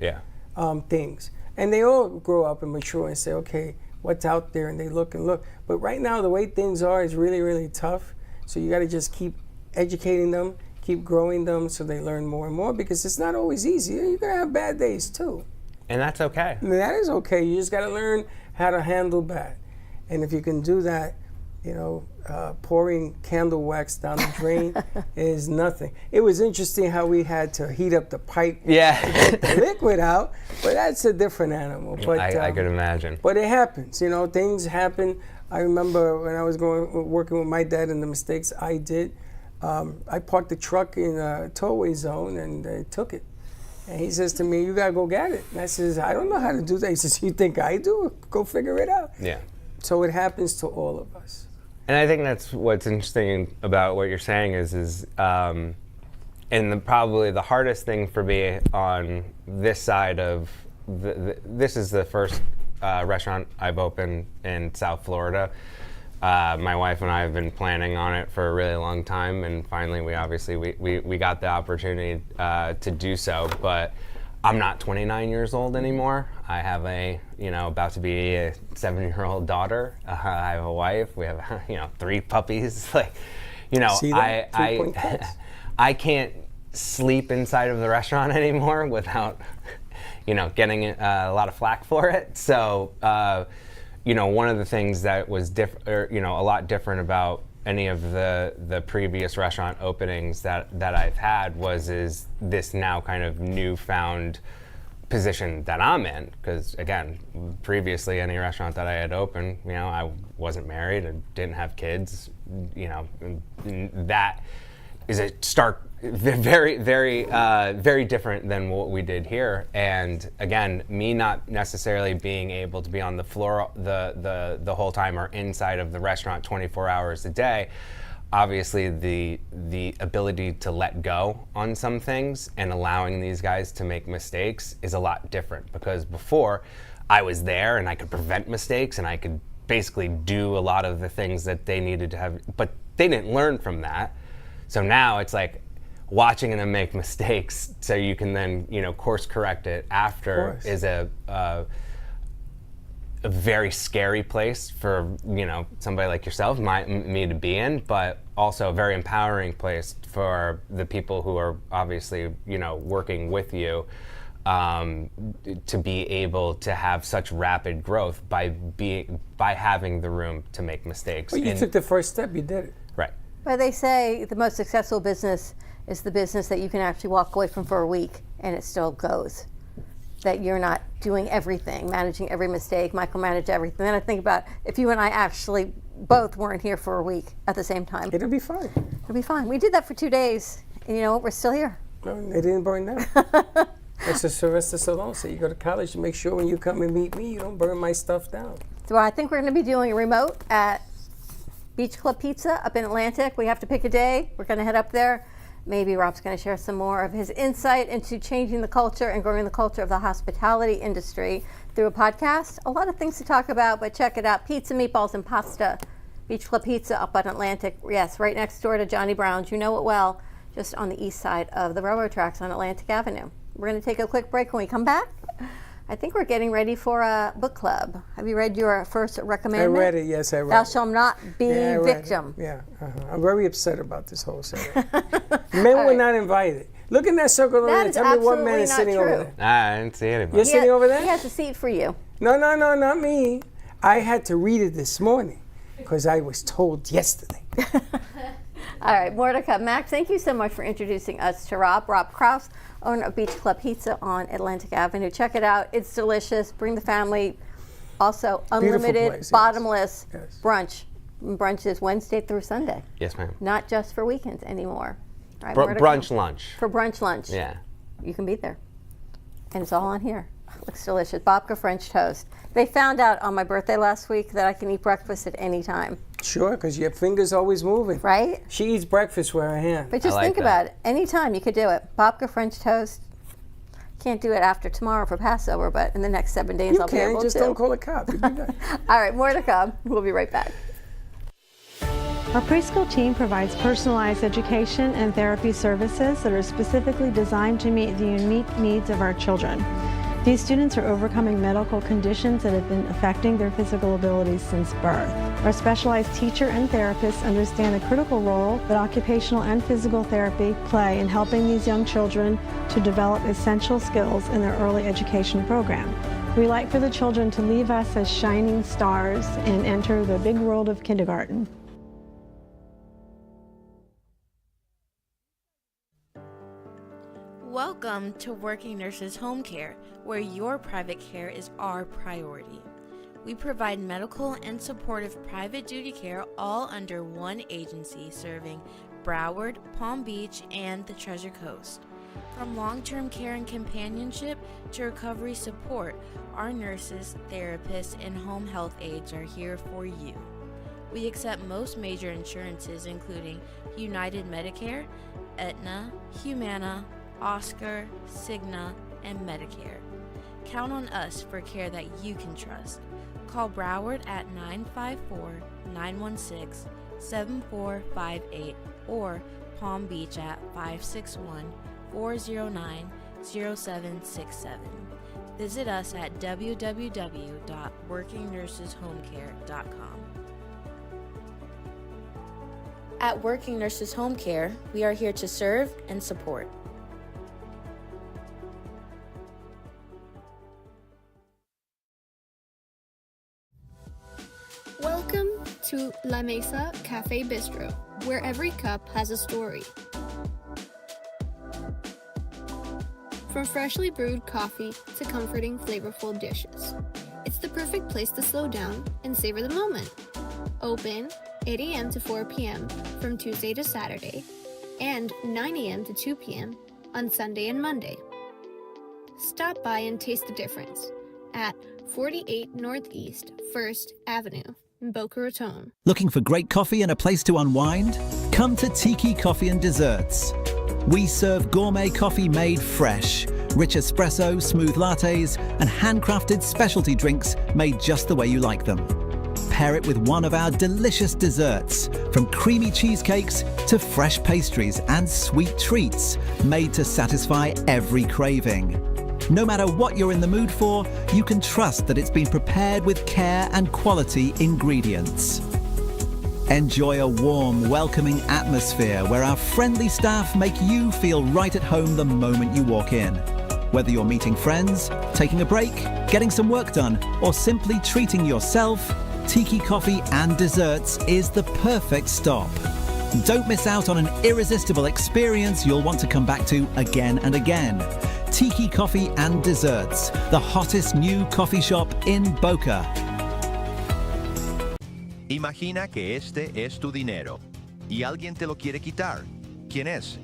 things. And they all grow up and mature and say, okay, what's out there? And they look and look. But right now, the way things are is really, really tough. So you got to just keep educating them, keep growing them so they learn more and more, because it's not always easy. You're going to have bad days too. And that's okay. That is okay. You just got to learn how to handle bad. And if you can do that, pouring candle wax down the drain is nothing. It was interesting how we had to heat up the pipe to get the liquid out, but that's a different animal. But I could imagine. But it happens, things happen. I remember when I was working with my dad and the mistakes I did, I parked the truck in a tollway zone and they took it. And he says to me, "You gotta go get it." And I says, "I don't know how to do that." He says, "You think I do? Go figure it out." Yeah. So it happens to all of us. And I think that's what's interesting about what you're saying is and probably the hardest thing for me on this side of this is the first restaurant I've opened in South Florida. My wife and I have been planning on it for a really long time, and finally we got the opportunity to do so. But I'm not 29 years old anymore. I have about to be a 7-year-old daughter. I have a wife. We have 3 puppies. See that? I can't sleep inside of the restaurant anymore without getting a lot of flack for it. So one of the things that was a lot different about any of the previous restaurant openings that I've had is this now kind of newfound position that I'm in. Because again, previously any restaurant that I had opened, I wasn't married and didn't have kids. That is a stark, very, very, very different than what we did here. And again, me not necessarily being able to be on the floor the whole time or inside of the restaurant 24 hours a day, obviously the ability to let go on some things and allowing these guys to make mistakes is a lot different. Because before, I was there and I could prevent mistakes and I could basically do a lot of the things that they needed to have, but they didn't learn from that. So now it's like watching them make mistakes so you can then, course correct it after is a very scary place for, somebody like yourself, me to be in, but also a very empowering place for the people who are obviously, working with you, to be able to have such rapid growth by having the room to make mistakes. Well, you took the first step, you did it. Right. But they say the most successful business is the business that you can actually walk away from for a week and it still goes. That you're not doing everything, managing every mistake, micromanage everything. Then I think about if you and I actually both weren't here for a week at the same time. It'll be fine. It'll be fine. We did that for 2 days, and you know what? We're still here. No, they didn't burn down. That's a Sylvester Stallone said. You go to college to make sure when you come and meet me, you don't burn my stuff down. So I think we're going to be doing a remote at Beach Club Pizza up in Atlantic. We have to pick a day. We're going to head up there. Maybe Rob's going to share some more of his insight into changing the culture and growing the culture of the hospitality industry through a podcast. A lot of things to talk about, but check it out. Pizza, meatballs, and pasta. Beach Club Pizza up on Atlantic. Yes, right next door to Johnny Brown's. You know it well, just on the east side of the railroad tracks on Atlantic Avenue. We're going to take a quick break. When we come back, I think we're getting ready for a book club. Have you read your first recommendment? I read it, yes, I read it. Thou shalt not be victim. Yeah, I'm very upset about this whole thing. Men were not invited. Look in that circle over there. Tell me what man is sitting over there. I didn't see anybody. You're sitting over there? He has a seat for you. No, not me. I had to read it this morning because I was told yesterday. All right, more to come. Max, thank you so much for introducing us to Rob Krause, owner of Beach Club Pizza on Atlantic Avenue. Check it out. It's delicious. Bring the family. Also, unlimited, place, bottomless brunch. Brunch is Wednesday through Sunday. Yes, ma'am. Not just for weekends anymore. All right, brunch lunch. For brunch lunch. Yeah. You can be there. And it's all on here. Looks delicious. Babka French toast. They found out on my birthday last week that I can eat breakfast at any time. Sure, because your finger's always moving. Right? She eats breakfast with her hand. But just think about it. Anytime you could do it. Babka French toast. Can't do it after tomorrow for Passover, but in the next 7 days I'll be able to. Just don't call a cop. You'll be done. All right, more to come. We'll be right back. Our preschool team provides personalized education and therapy services that are specifically designed to meet the unique needs of our children. These students are overcoming medical conditions that have been affecting their physical abilities since birth. Our specialized teacher and therapists understand the critical role that occupational and physical therapy play in helping these young children to develop essential skills in their early education program. We like for the children to leave us as shining stars and enter the big world of kindergarten. Welcome to Working Nurses Home Care, where your private care is our priority. We provide medical and supportive private duty care all under one agency serving Broward, Palm Beach, and the Treasure Coast. From long-term care and companionship to recovery support, our nurses, therapists, and home health aides are here for you. We accept most major insurances including United Medicare, Aetna, Humana, Oscar, Cigna, and Medicare. Count on us for care that you can trust. Call Broward at 954-916-7458 or Palm Beach at 561-409-0767. Visit us at www.workingnurseshomecare.com. At Working Nurses Home Care, we are here to serve and support. Welcome to La Mesa Cafe Bistro, where every cup has a story. From freshly brewed coffee to comforting, flavorful dishes, it's the perfect place to slow down and savor the moment. Open 8 a.m. to 4 p.m. from Tuesday to Saturday, and 9 a.m. to 2 p.m. on Sunday and Monday. Stop by and taste the difference at 48 Northeast 1st Avenue in Boca Raton. Looking for great coffee and a place to unwind? Come to Tiki Coffee and Desserts. We serve gourmet coffee made fresh, rich espresso, smooth lattes, and handcrafted specialty drinks made just the way you like them. Pair it with one of our delicious desserts, from creamy cheesecakes to fresh pastries and sweet treats made to satisfy every craving. No matter what you're in the mood for, you can trust that it's been prepared with care and quality ingredients. Enjoy a warm, welcoming atmosphere where our friendly staff make you feel right at home the moment you walk in. Whether you're meeting friends, taking a break, getting some work done, or simply treating yourself, Tiki Coffee and Desserts is the perfect stop. Don't miss out on an irresistible experience you'll want to come back to again and again. Tiki Coffee and Desserts, the hottest new coffee shop in Boca. Imagina que este es tu dinero y alguien te lo quiere quitar. ¿Quién es?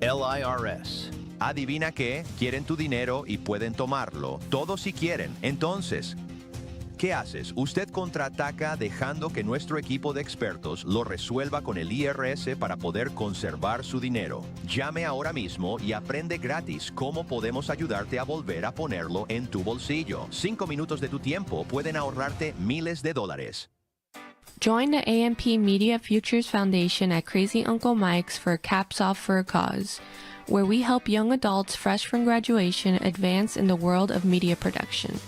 El IRS. Adivina qué, quieren tu dinero y pueden tomarlo. Todos si quieren. Entonces, ¿qué haces? Usted contraataca dejando que nuestro equipo de expertos lo resuelva con el IRS para poder conservar su dinero. Llame ahora mismo y aprende gratis cómo podemos ayudarte a volver a ponerlo en tu bolsillo. 5 minutos de tu tiempo pueden ahorrarte miles de dólares. Join the AMP Media Futures Foundation at Crazy Uncle Mike's for Caps Off for a Cause, where we help young adults fresh from graduation advance in the world of media production.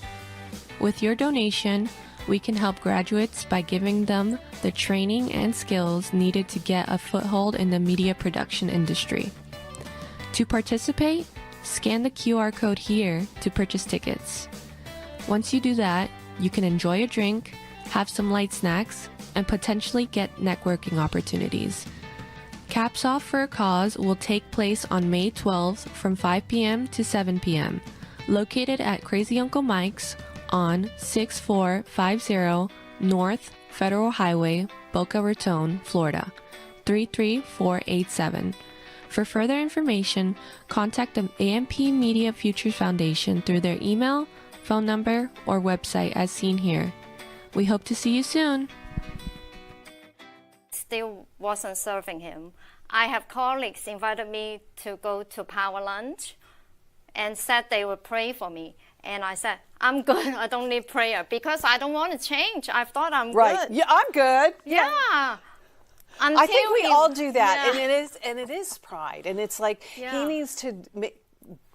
With your donation, we can help graduates by giving them the training and skills needed to get a foothold in the media production industry. To participate, scan the QR code here to purchase tickets. Once you do that, you can enjoy a drink, have some light snacks, and potentially get networking opportunities. Caps Off for a Cause will take place on May 12th from 5 p.m. to 7 p.m., located at Crazy Uncle Mike's on 6450 North Federal Highway, Boca Raton, Florida, 33487. For further information, contact the AMP Media Futures Foundation through their email, phone number, or website as seen here. We hope to see you soon. Still wasn't serving him. I have colleagues invited me to go to power lunch and said they would pray for me. And I said, I'm good. I don't need prayer because I don't want to change. I thought I'm good. Yeah, I'm good. Yeah. I think we all do that, Yeah. and it is pride, and it's like Yeah. he needs to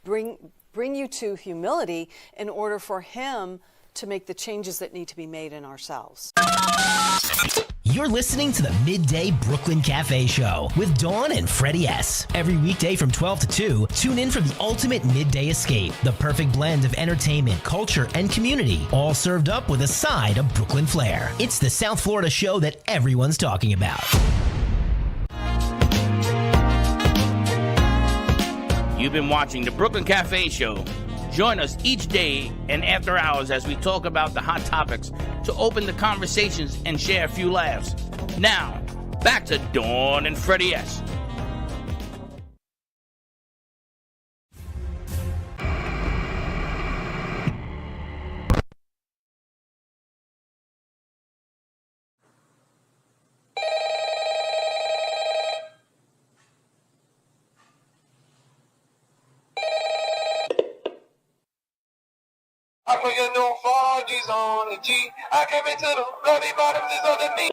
bring you to humility in order for him to make the changes that need to be made in ourselves. You're listening to the Midday Brooklyn Cafe Show with Dawn and Freddie S. Every weekday from 12 to 2, tune in for the ultimate midday escape. The perfect blend of entertainment, culture, and community, all served up with a side of Brooklyn flair. It's the South Florida show that everyone's talking about. You've been watching the Brooklyn Cafe Show. Join us each day and after hours as we talk about the hot topics to open the conversations and share a few laughs. Now, back to Dawn and Freddie S. I put your new 4Gs on the G. I came into the bloody bottoms is on the knee.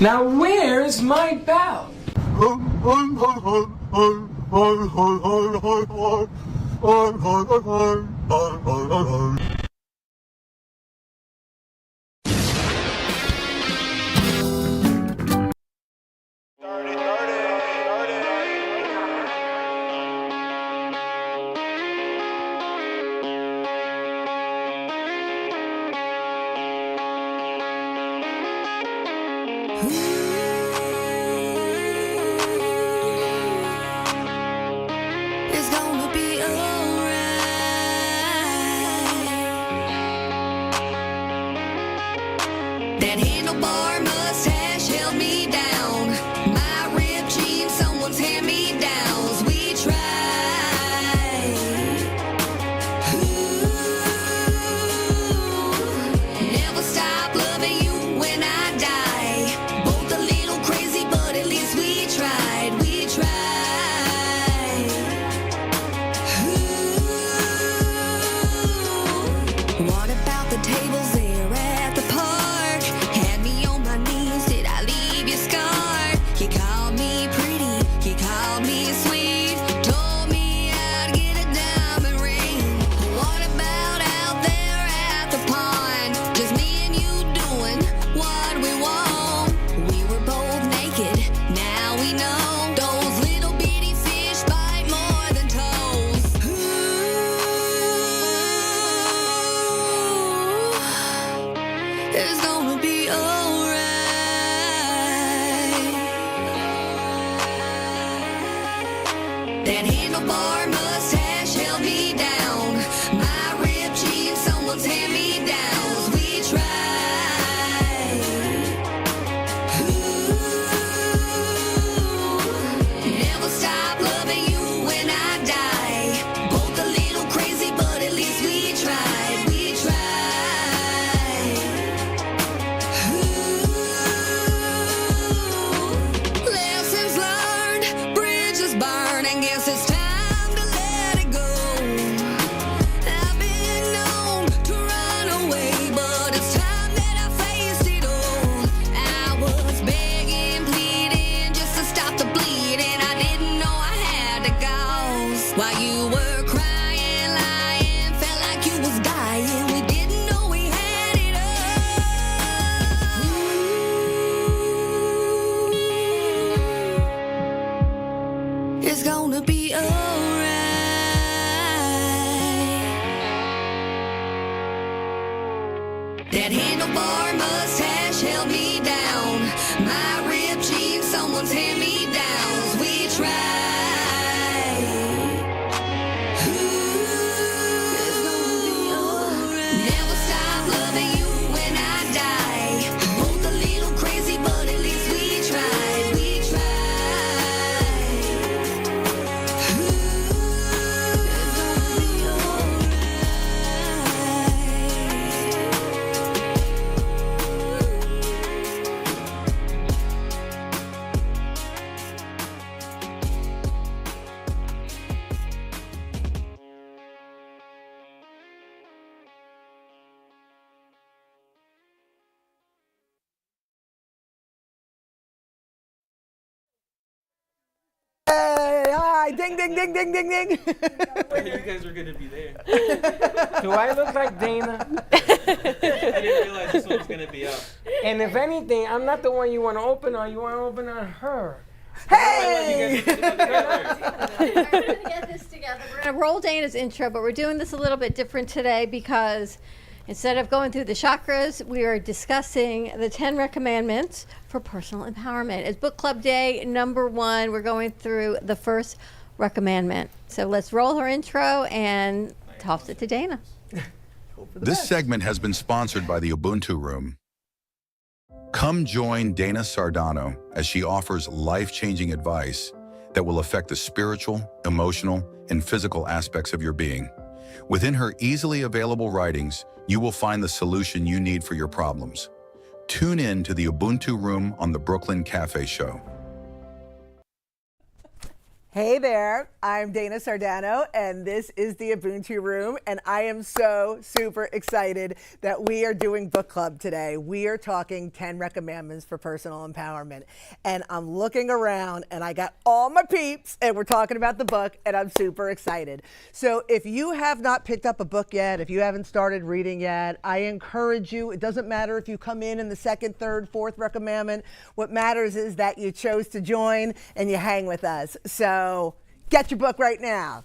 Now where's my bell? It's gonna be alright. That handlebar mustache held me down. My ripped jeans, someone's hand-me-downs. We tried. Never stop loving you when I die. Both a little crazy, but at least we tried. We tried. What about the tables there at the park? Had me on my knees, did I leave you scarred? You called me pretty, you called me sweet, told me I'd get a diamond ring. What about out there at the pond? Just me and you doing what we want. We were both naked, now we know those little bitty fish bite more than toes. It's gonna be alright. That handlebar mustache held me down. My ripped jeans, someone's hand-me-downs. We tried. Never stop loving you when I die. Both a little crazy, but at least we tried. We tried. Lessons learned, bridges burn, and guess it's time to let it go. I've been known to run away, but it's time that I faced it all. I was begging, pleading, just to stop the bleeding. I didn't know I had to go. While you were crying, lying, felt like you was dying. We didn't know we had it all. It's gonna be alright. That handlebar mustache held me down. My ripped jeans, someone's hand-me-downs. We tried. Never stop loving you when I die. Both a little crazy, but at least we tried. We tried. guy. Ding, ding, ding, ding, ding, ding. You guys were going to be there. Do I look like Dana? I didn't realize this one was going to be up. And if anything, I'm not the one you want to open on. You want to open on her. Hey! We're going to get this together. We're going to roll Dana's intro, but we're doing this a little bit different today because instead of going through the chakras, we are discussing the 10 recommendments for personal empowerment. It's book club day number 1. We're going through the first recommendment. So let's roll her intro and toss it to Dana. This segment has been sponsored by the Ubuntu Room. Come join Dana Sardano as she offers life-changing advice that will affect the spiritual, emotional, and physical aspects of your being. Within her easily available writings, you will find the solution you need for your problems. Tune in to the Ubuntu Room on the Brooklyn Cafe Show. Hey there, I'm Dana Sardano, and this is the Ubuntu Room, and I am so super excited that we are doing book club today. We are talking 10 recommendments for personal empowerment, and I'm looking around, and I got all my peeps, and we're talking about the book, and I'm super excited. So if you have not picked up a book yet, if you haven't started reading yet, I encourage you. It doesn't matter if you come in the second, third, fourth recommendment. What matters is that you chose to join and you hang with us. So get your book right now.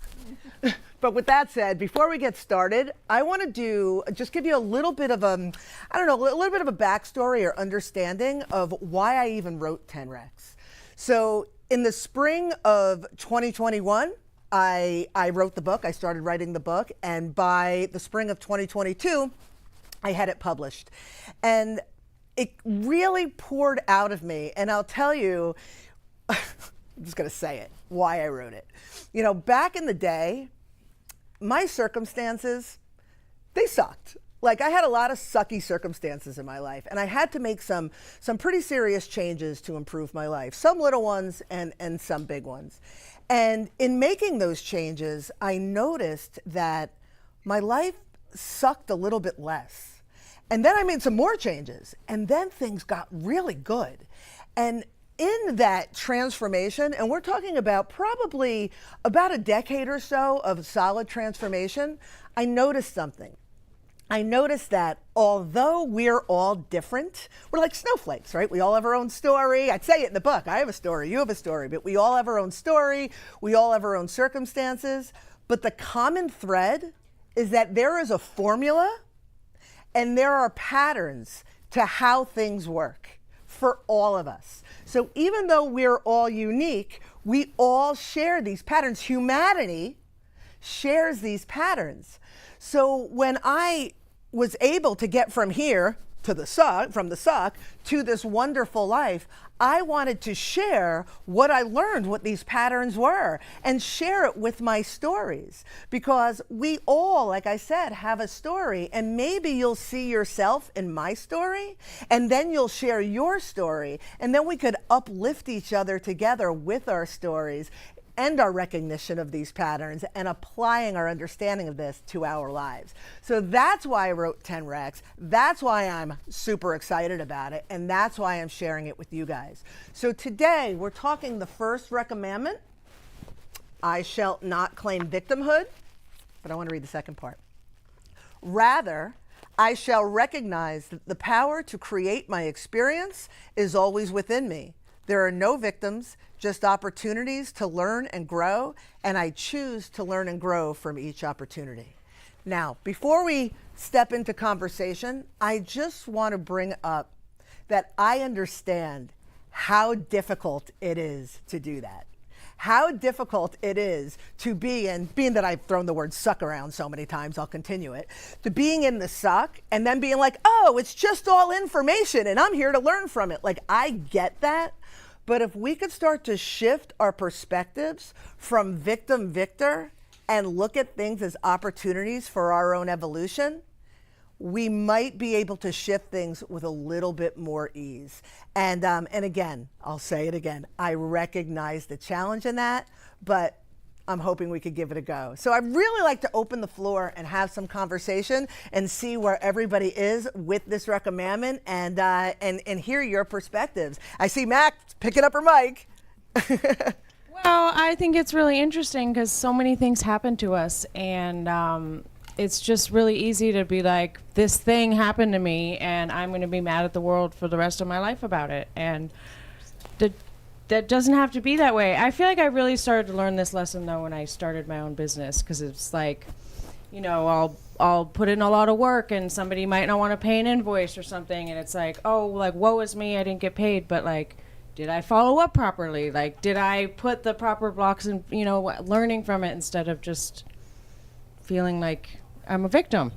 But with that said, before we get started, I want to just give you a little bit of a little bit of a backstory or understanding of why I even wrote 10 Recs. So in the spring of 2021, I wrote the book. I started writing the book, and by the spring of 2022, I had it published. And it really poured out of me, and I'll tell you, I'm just going to say it, why I wrote it. You know, back in the day, my circumstances, they sucked. Like, I had a lot of sucky circumstances in my life, and I had to make some pretty serious changes to improve my life. Some little ones and some big ones. And in making those changes, I noticed that my life sucked a little bit less. And then I made some more changes, and then things got really good. And in that transformation, and we're talking about probably about a decade or so of solid transformation, I noticed something. I noticed that although we're all different, we're like snowflakes, right? We all have our own story. I'd say it in the book. I have a story, you have a story, but we all have our own story. We all have our own circumstances. But the common thread is that there is a formula and there are patterns to how things work for all of us. So even though we're all unique, we all share these patterns. Humanity shares these patterns. So when I was able to get from here to the suck, from the suck to this wonderful life, I wanted to share what I learned, what these patterns were, and share it with my stories. Because we all, like I said, have a story, and maybe you'll see yourself in my story, and then you'll share your story, and then we could uplift each other together with our stories and our recognition of these patterns and applying our understanding of this to our lives. So that's why I wrote 10 Recs. That's why I'm super excited about it. And that's why I'm sharing it with you guys. So today we're talking the first recommendment. I shall not claim victimhood, but I want to read the second part. Rather, I shall recognize that the power to create my experience is always within me. There are no victims, just opportunities to learn and grow, and I choose to learn and grow from each opportunity. Now, before we step into conversation, I just want to bring up that I understand how difficult it is to do that. How difficult it is to be, and being that I've thrown the word suck around so many times, I'll continue it, to being in the suck and then being like, oh, it's just all information and I'm here to learn from it. Like, I get that. But if we could start to shift our perspectives from victim-victor and look at things as opportunities for our own evolution, we might be able to shift things with a little bit more ease. And again, I'll say it again, I recognize the challenge in that, but I'm hoping we could give it a go. So I'd really like to open the floor and have some conversation and see where everybody is with this recommendment and hear your perspectives. I see Mac picking up her mic. Well, I think it's really interesting because so many things happen to us, and it's just really easy to be like, this thing happened to me, and I'm going to be mad at the world for the rest of my life about it. And that doesn't have to be that way. I feel like I really started to learn this lesson, though, when I started my own business, because it's like, you know, I'll put in a lot of work, and somebody might not want to pay an invoice or something, and it's like, oh, like, woe is me, I didn't get paid, but, like, did I follow up properly? Like, did I put the proper blocks in, you know, learning from it instead of just feeling like I'm a victim?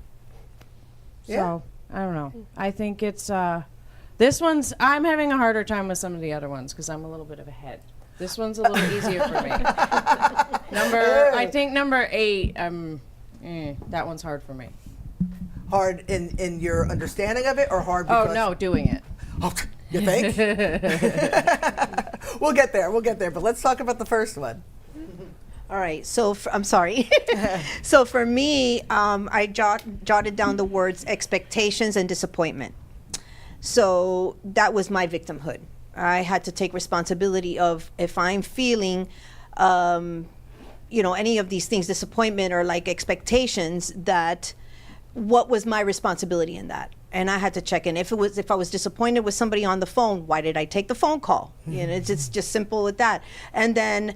Yeah. So, I don't know. I think it's, this one's, I'm having a harder time with some of the other ones because I'm a little bit of a head. This one's a little easier for me. I think number 8, that one's hard for me. Hard in your understanding of it, or hard because... Oh, no, doing it. Oh, you think? We'll get there, but let's talk about the first one. All right, so I'm sorry. So for me, I jotted down the words expectations and disappointment. So that was my victimhood. I had to take responsibility of if I'm feeling, you know, any of these things, disappointment or like expectations, that what was my responsibility in that? And I had to check in. If I was disappointed with somebody on the phone, why did I take the phone call? You know, it's just simple with that. And then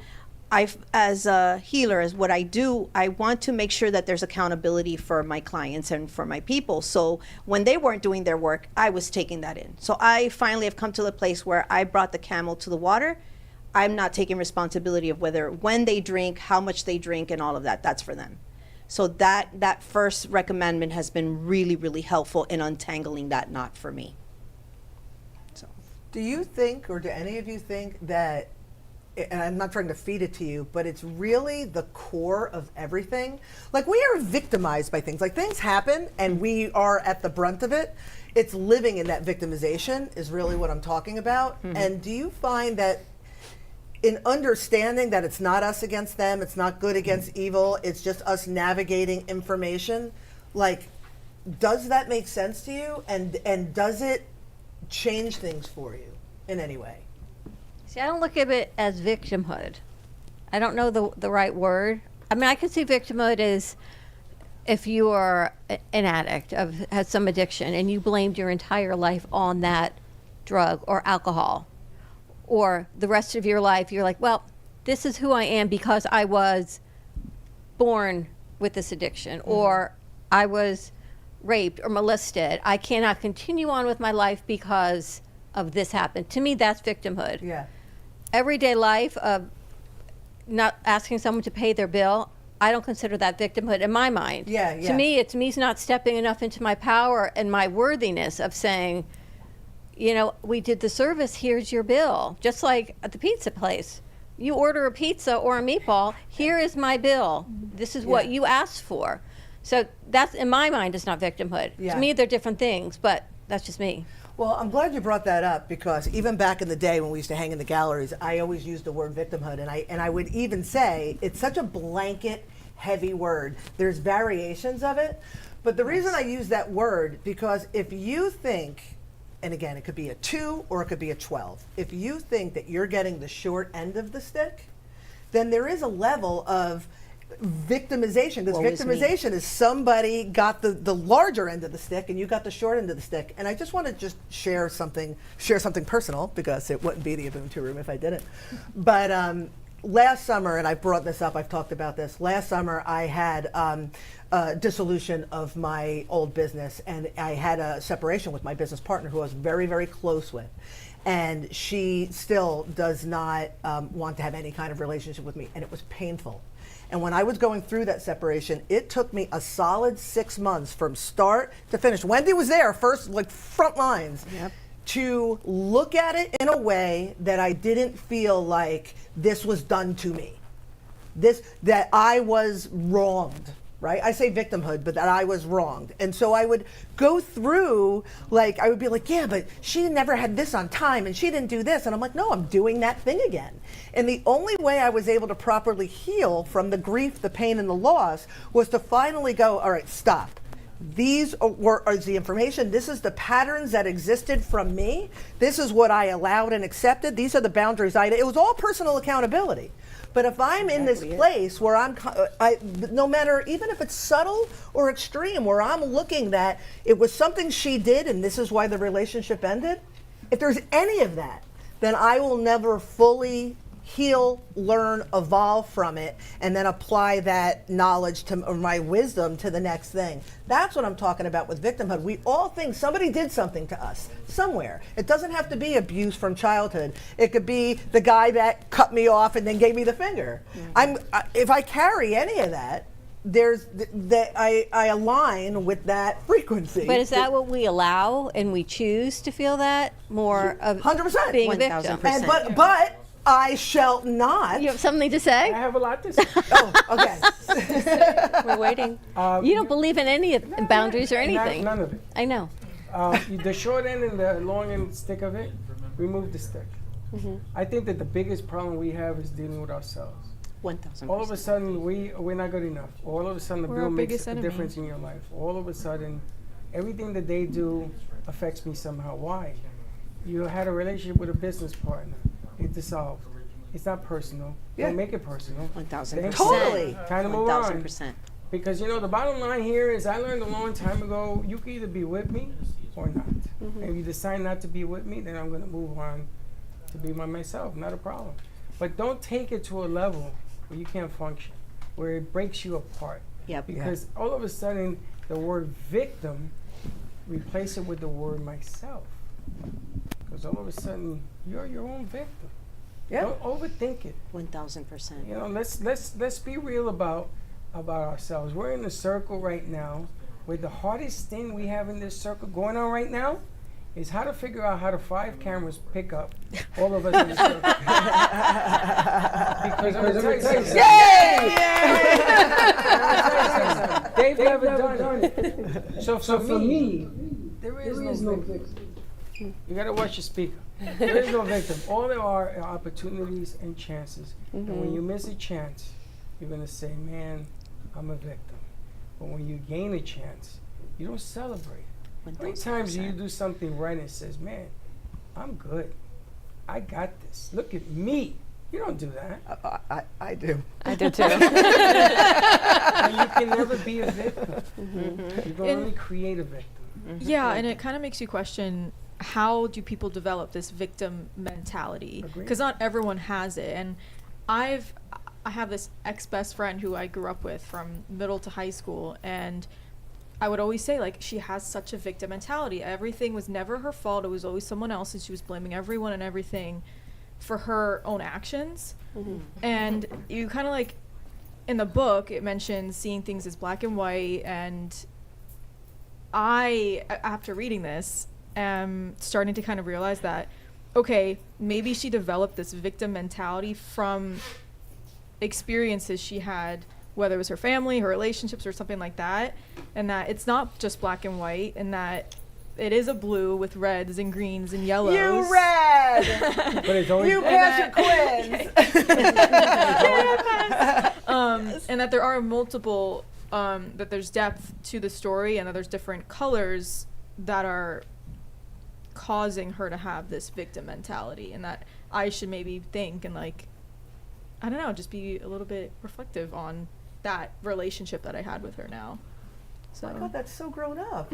as a healer, as what I do, I want to make sure that there's accountability for my clients and for my people. So when they weren't doing their work, I was taking that in. So I finally have come to the place where I brought the camel to the water. I'm not taking responsibility of when they drink, how much they drink, and all of that. That's for them. So that first recommendment has been really, really helpful in untangling that knot for me. So, do you think, or do any of you think that, and I'm not trying to feed it to you, but it's really the core of everything? Like, we are victimized by things. Like, things happen and we are at the brunt of it. It's living in that victimization is really what I'm talking about. Mm-hmm. And do you find that in understanding that it's not us against them, it's not good against evil, it's just us navigating information, like, does that make sense to you? And does it change things for you in any way? See, I don't look at it as victimhood. I don't know the right word. I mean, I can see victimhood as if you are an addict, has some addiction, and you blamed your entire life on that drug or alcohol. Or the rest of your life, you're like, well, this is who I am because I was born with this addiction, or I was raped or molested. I cannot continue on with my life because of this happened. To me, that's victimhood. Yeah. Everyday life of not asking someone to pay their bill, I don't consider that victimhood in my mind. Yeah. To me, it's me not stepping enough into my power and my worthiness of saying, you know, we did the service, here's your bill. Just like at the pizza place. You order a pizza or a meatball, here is my bill. This is what you asked for. So that's, in my mind, is not victimhood. Yeah. To me, they're different things, but that's just me. Well, I'm glad you brought that up, because even back in the day when we used to hang in the galleries, I always used the word victimhood, and I would even say it's such a blanket, heavy word. There's variations of it, but the reason I use that word, because if you think, and again, it could be a 2 or it could be a 12, if you think that you're getting the short end of the stick, then there is a level of victimization, because victimization is somebody got the larger end of the stick and you got the short end of the stick. And I just want to just share something personal, because it wouldn't be the Ubuntu Room if I didn't. But last summer, and I brought this up, I've talked about this, last summer I had dissolution of my old business, and I had a separation with my business partner who I was very, very close with. And she still does not want to have any kind of relationship with me, and it was painful. And when I was going through that separation, it took me a solid 6 months from start to finish. Wendy was there first, like front lines, to look at it in a way that I didn't feel like this was done to me. That I was wronged, right? I say victimhood, but that I was wronged. And so I would go through, like, I would be like, yeah, but she never had this on time and she didn't do this. And I'm like, no, I'm doing that thing again. And the only way I was able to properly heal from the grief, the pain, and the loss was to finally go, all right, stop. These are the information. This is the patterns that existed from me. This is what I allowed and accepted. These are the boundaries it was all personal accountability. But if I'm in this place where no matter, even if it's subtle or extreme, where I'm looking that it was something she did and this is why the relationship ended, if there's any of that, then I will never fully heal, learn, evolve from it, and then apply that knowledge or my wisdom to the next thing. That's what I'm talking about with victimhood. We all think somebody did something to us somewhere. It doesn't have to be abuse from childhood. It could be the guy that cut me off and then gave me the finger. If I carry any of that, I align with that frequency. But is that what we allow and we choose to feel that more of 100% being a victim? But I shall not. You have something to say? I have a lot to say. Oh, okay. We're waiting. You don't believe in any boundaries or anything. None of it. I know. The short end and the long end stick of it, remove the stick. I think that the biggest problem we have is dealing with ourselves. 1,000%. All of a sudden, we're not good enough. All of a sudden, the We're bill our makes biggest a enemy. difference in your life. All of a sudden, everything that they do affects me somehow. Why? You had a relationship with a business partner. It dissolved. It's not personal. Yeah. Don't make it personal. 1,000%. Totally. Time to move on. 1,000%. Because, the bottom line here is I learned a long time ago, you can either be with me or not. And if you decide not to be with me, then I'm going to move on to be by myself. Not a problem. But don't take it to a level where you can't function, where it breaks you apart. Yep. Because all of a sudden, the word victim, replace it with the word myself. Because all of a sudden, you're your own victim. Yeah. Don't overthink it. 1,000%. Let's be real about ourselves. We're in a circle right now where the hardest thing we have in this circle going on right now is how to figure out how the 5 cameras pick up all of us in the circle. Because I'm gonna tell you something. They've never done it. So for me, there is no victim. You gotta watch your speaker. There is no victim. All there are opportunities and chances. And when you miss a chance, you're gonna say, man, I'm a victim. But when you gain a chance, you don't celebrate. How many times do you do something right and it says, man, I'm good. I got this. Look at me. You don't do that. I do. I do too. And you can never be a victim. You can only create a victim. Yeah, and it kind of makes you question, how do people develop this victim mentality? Because not everyone has it. And I have this ex-best friend who I grew up with from middle to high school, and I would always say, like, she has such a victim mentality. Everything was never her fault. It was always someone else, and she was blaming everyone and everything for her own actions. And you kind of, like, in the book, it mentions seeing things as black and white, and I, after reading this, am starting to kind of realize that, okay, maybe she developed this victim mentality from experiences she had, whether it was her family, her relationships, or something like that, and that it's not just black and white, and that it is a blue with reds and greens and yellows. You red! But it's always You Patrick Quinn! And that there are multiple, that there's depth to the story, and that there's different colors that are causing her to have this victim mentality, and that I should maybe think and, like, I don't know, just be a little bit reflective on that relationship that I had with her now. So. Oh my God, that's so grown up.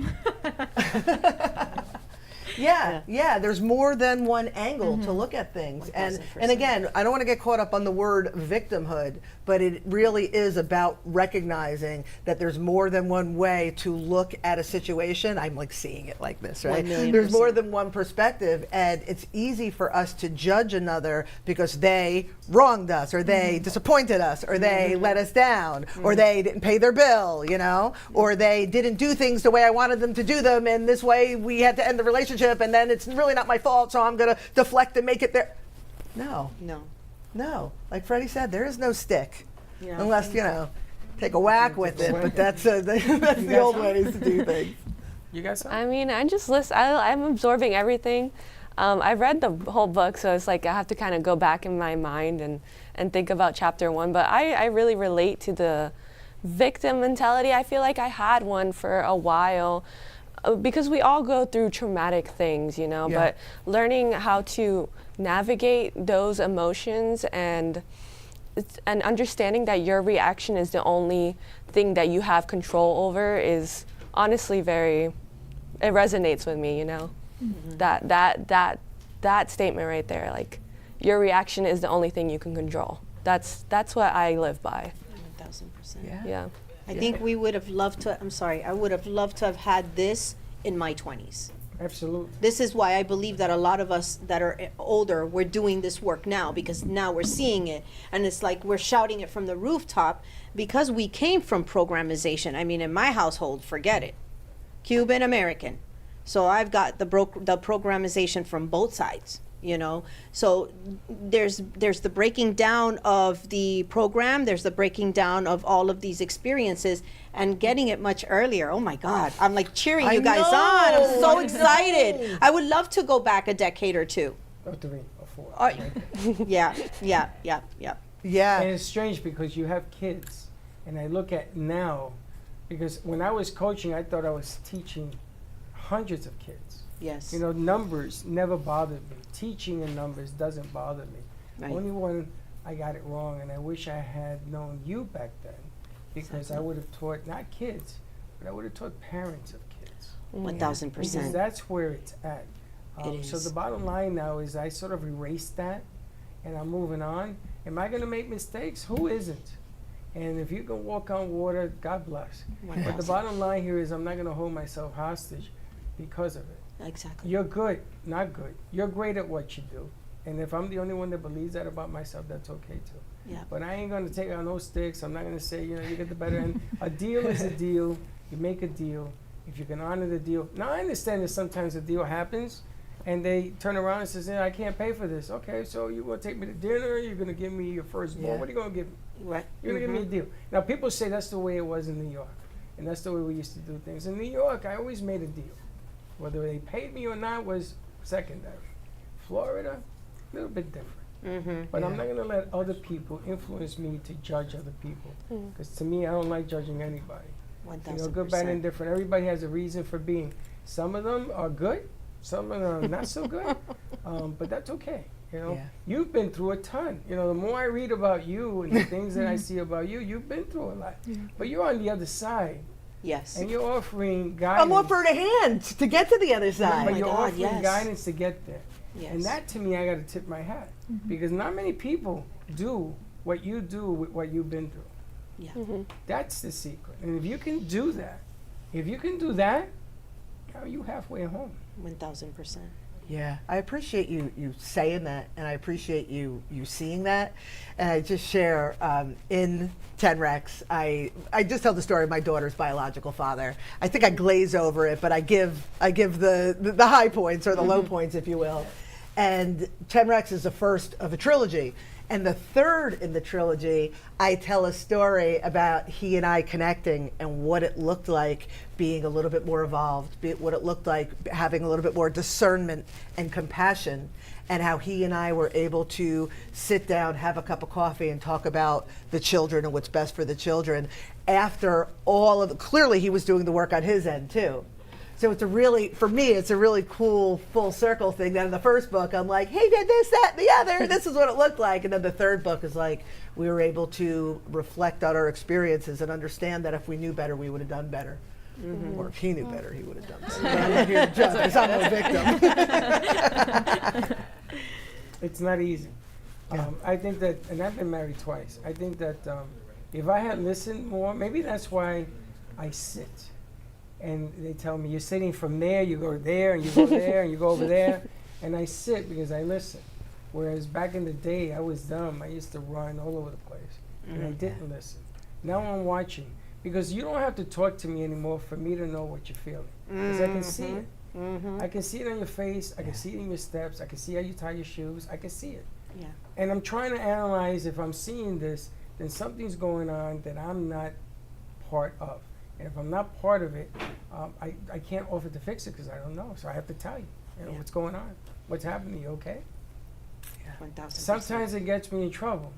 Yeah, there's more than one angle to look at things. And again, I don't want to get caught up on the word victimhood, but it really is about recognizing that there's more than one way to look at a situation. I'm like seeing it like this, right? There's more than one perspective, and it's easy for us to judge another because they wronged us, or they disappointed us, or they let us down, or they didn't pay their bill, or they didn't do things the way I wanted them to do them, and this way we had to end the relationship, and then it's really not my fault, so I'm going to deflect and make it there. No. Like Freddie said, there is no stick, unless, take a whack with it, but that's the old ways to do things. You got something? I mean, I just listen. I'm absorbing everything. I've read the whole book, so it's like I have to kind of go back in my mind and think about chapter 1. But I really relate to the victim mentality. I feel like I had one for a while because we all go through traumatic things, but learning how to navigate those emotions and and understanding that your reaction is the only thing that you have control over is honestly it resonates with me, you know. That statement right there, like, your reaction is the only thing you can control. That's what I live by. 1000%. Yeah. I think we would have loved to, I would have loved to have had this in my 20s. Absolutely. This is why I believe that a lot of us that are older, we're doing this work now, because now we're seeing it. And it's like we're shouting it from the rooftop because we came from programmization. I mean, in my household, forget it. Cuban American. So I've got the programmization from both sides, you know. So there's the breaking down of the program, there's the breaking down of all of these experiences and getting it much earlier. Oh my God, I'm like cheering you guys on. I'm so excited. I would love to go back a decade or two. Or 3 or 4. Yeah. And it's strange because you have kids, and I look at now, because when I was coaching, I thought I was teaching hundreds of kids. Yes. You know, numbers never bothered me. Teaching in numbers doesn't bother me. Right. Only when I got it wrong, and I wish I had known you back then, because I would have taught, not kids, but I would have taught parents of kids. 1000%. Because that's where it's at. So is. the bottom line now is I sort of erased that, and I'm moving on. Am I going to make mistakes? Who isn't? And if you can walk on water, God bless. But the bottom line here is I'm not going to hold myself hostage because of it. Exactly. You're good, not good. You're great at what you do. And if I'm the only one that believes that about myself, that's okay too. Yeah. But I ain't going to take on no sticks. I'm not going to say, you know, you get the better end. A deal is a deal. You make a deal. If you can honor the deal. Now, I understand that sometimes a deal happens and they turn around and says, I can't pay for this. Okay, so you're going to take me to dinner? You're going to give me your firstborn? What are you going to give me? Right. You're going to give me a deal. Now, people say that's the way it was in New York. And that's the way we used to do things. In New York, I always made a deal. Whether they paid me or not was secondary. Florida, a little bit different. But I'm not going to let other people influence me to judge other people. Because to me, I don't like judging anybody. 1000%. You know, good, bad, and different. Everybody has a reason for being. Some of them are good. Some of them are not so good. But that's okay. You know, you've been through a ton. You know, the more I read about you and the things that I see about you, you've been through a lot. But you're on the other side. Yes. And you're offering guidance. I'm offering a hand to get to the other side. But you're offering guidance to get there. Yes. And that, to me, I got to tip my hat. Because not many people do what you do with what you've been through. Yeah. That's the secret. And if you can do that, you halfway home. 1000%. Yeah, I appreciate you saying that, and I appreciate you seeing that. And I just share in 10 Rex, I just tell the story of my daughter's biological father. I think I glaze over it, but I give the high points or the low points, if you will. And 10 Rex is the first of a trilogy. And the third in the trilogy, I tell a story about he and I connecting and what it looked like being a little bit more evolved, what it looked like having a little bit more discernment and compassion, and how he and I were able to sit down, have a cup of coffee, and talk about the children and what's best for the children. After all of clearly he was doing the work on his end too. So it's for me, it's a really cool full circle thing. That in the first book, I'm like, hey, did this, that, and the other. This is what it looked like. And then the third book is like, we were able to reflect on our experiences and understand that if we knew better, we would have done better. Or if he knew better, he would have done better. But I'm not here to judge because I'm a victim. It's not easy. I think that, and I've been married twice, I think that if I had listened more, maybe that's why I sit. And they tell me, you're sitting from there, you go there, and you go there, and you go over there. And I sit because I listen. Whereas back in the day, I was dumb. I used to run all over the place. And I didn't listen. Now I'm watching. Because you don't have to talk to me anymore for me to know what you're feeling. Because I can see it. I can see it on your face. I can see it in your steps. I can see how you tie your shoes. I can see it. Yeah. And I'm trying to analyze if I'm seeing this, then something's going on that I'm not part of. And if I'm not part of it, I can't offer to fix it because I don't know. So I have to tell you, what's going on, what's happening. You okay? Yeah. 1000%. Sometimes it gets me in trouble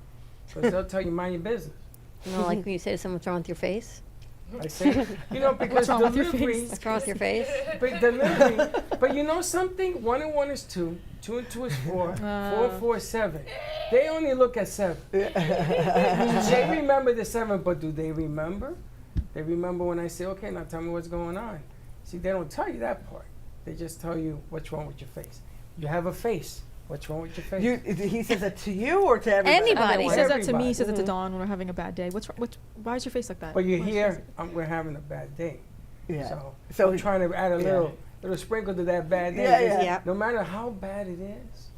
because they'll tell you mind your business. You know, like when you say to someone, what's wrong with your face? I say, you know, because What's wrong with your delivery. face? What's wrong with your face? But delivery. But you know something? 1 and 1 is 2. 2 and 2 is 4. 4 and 4 is 7. They only look at 7. They remember the 7, but do they remember? They remember when I say, okay, now tell me what's going on. See, they don't tell you that part. They just tell you what's wrong with your face. You have a face. What's wrong with your face? He says that to you or to everybody? Anybody. He says that to me. He Everybody. says it to Dawn when we're having a bad day. Why is your face like that? But you Why is your hear, face like we're having a bad day. Yeah. So I'm trying to add a Yeah. little sprinkle to that bad day. Yeah, because yeah. No matter how bad it is,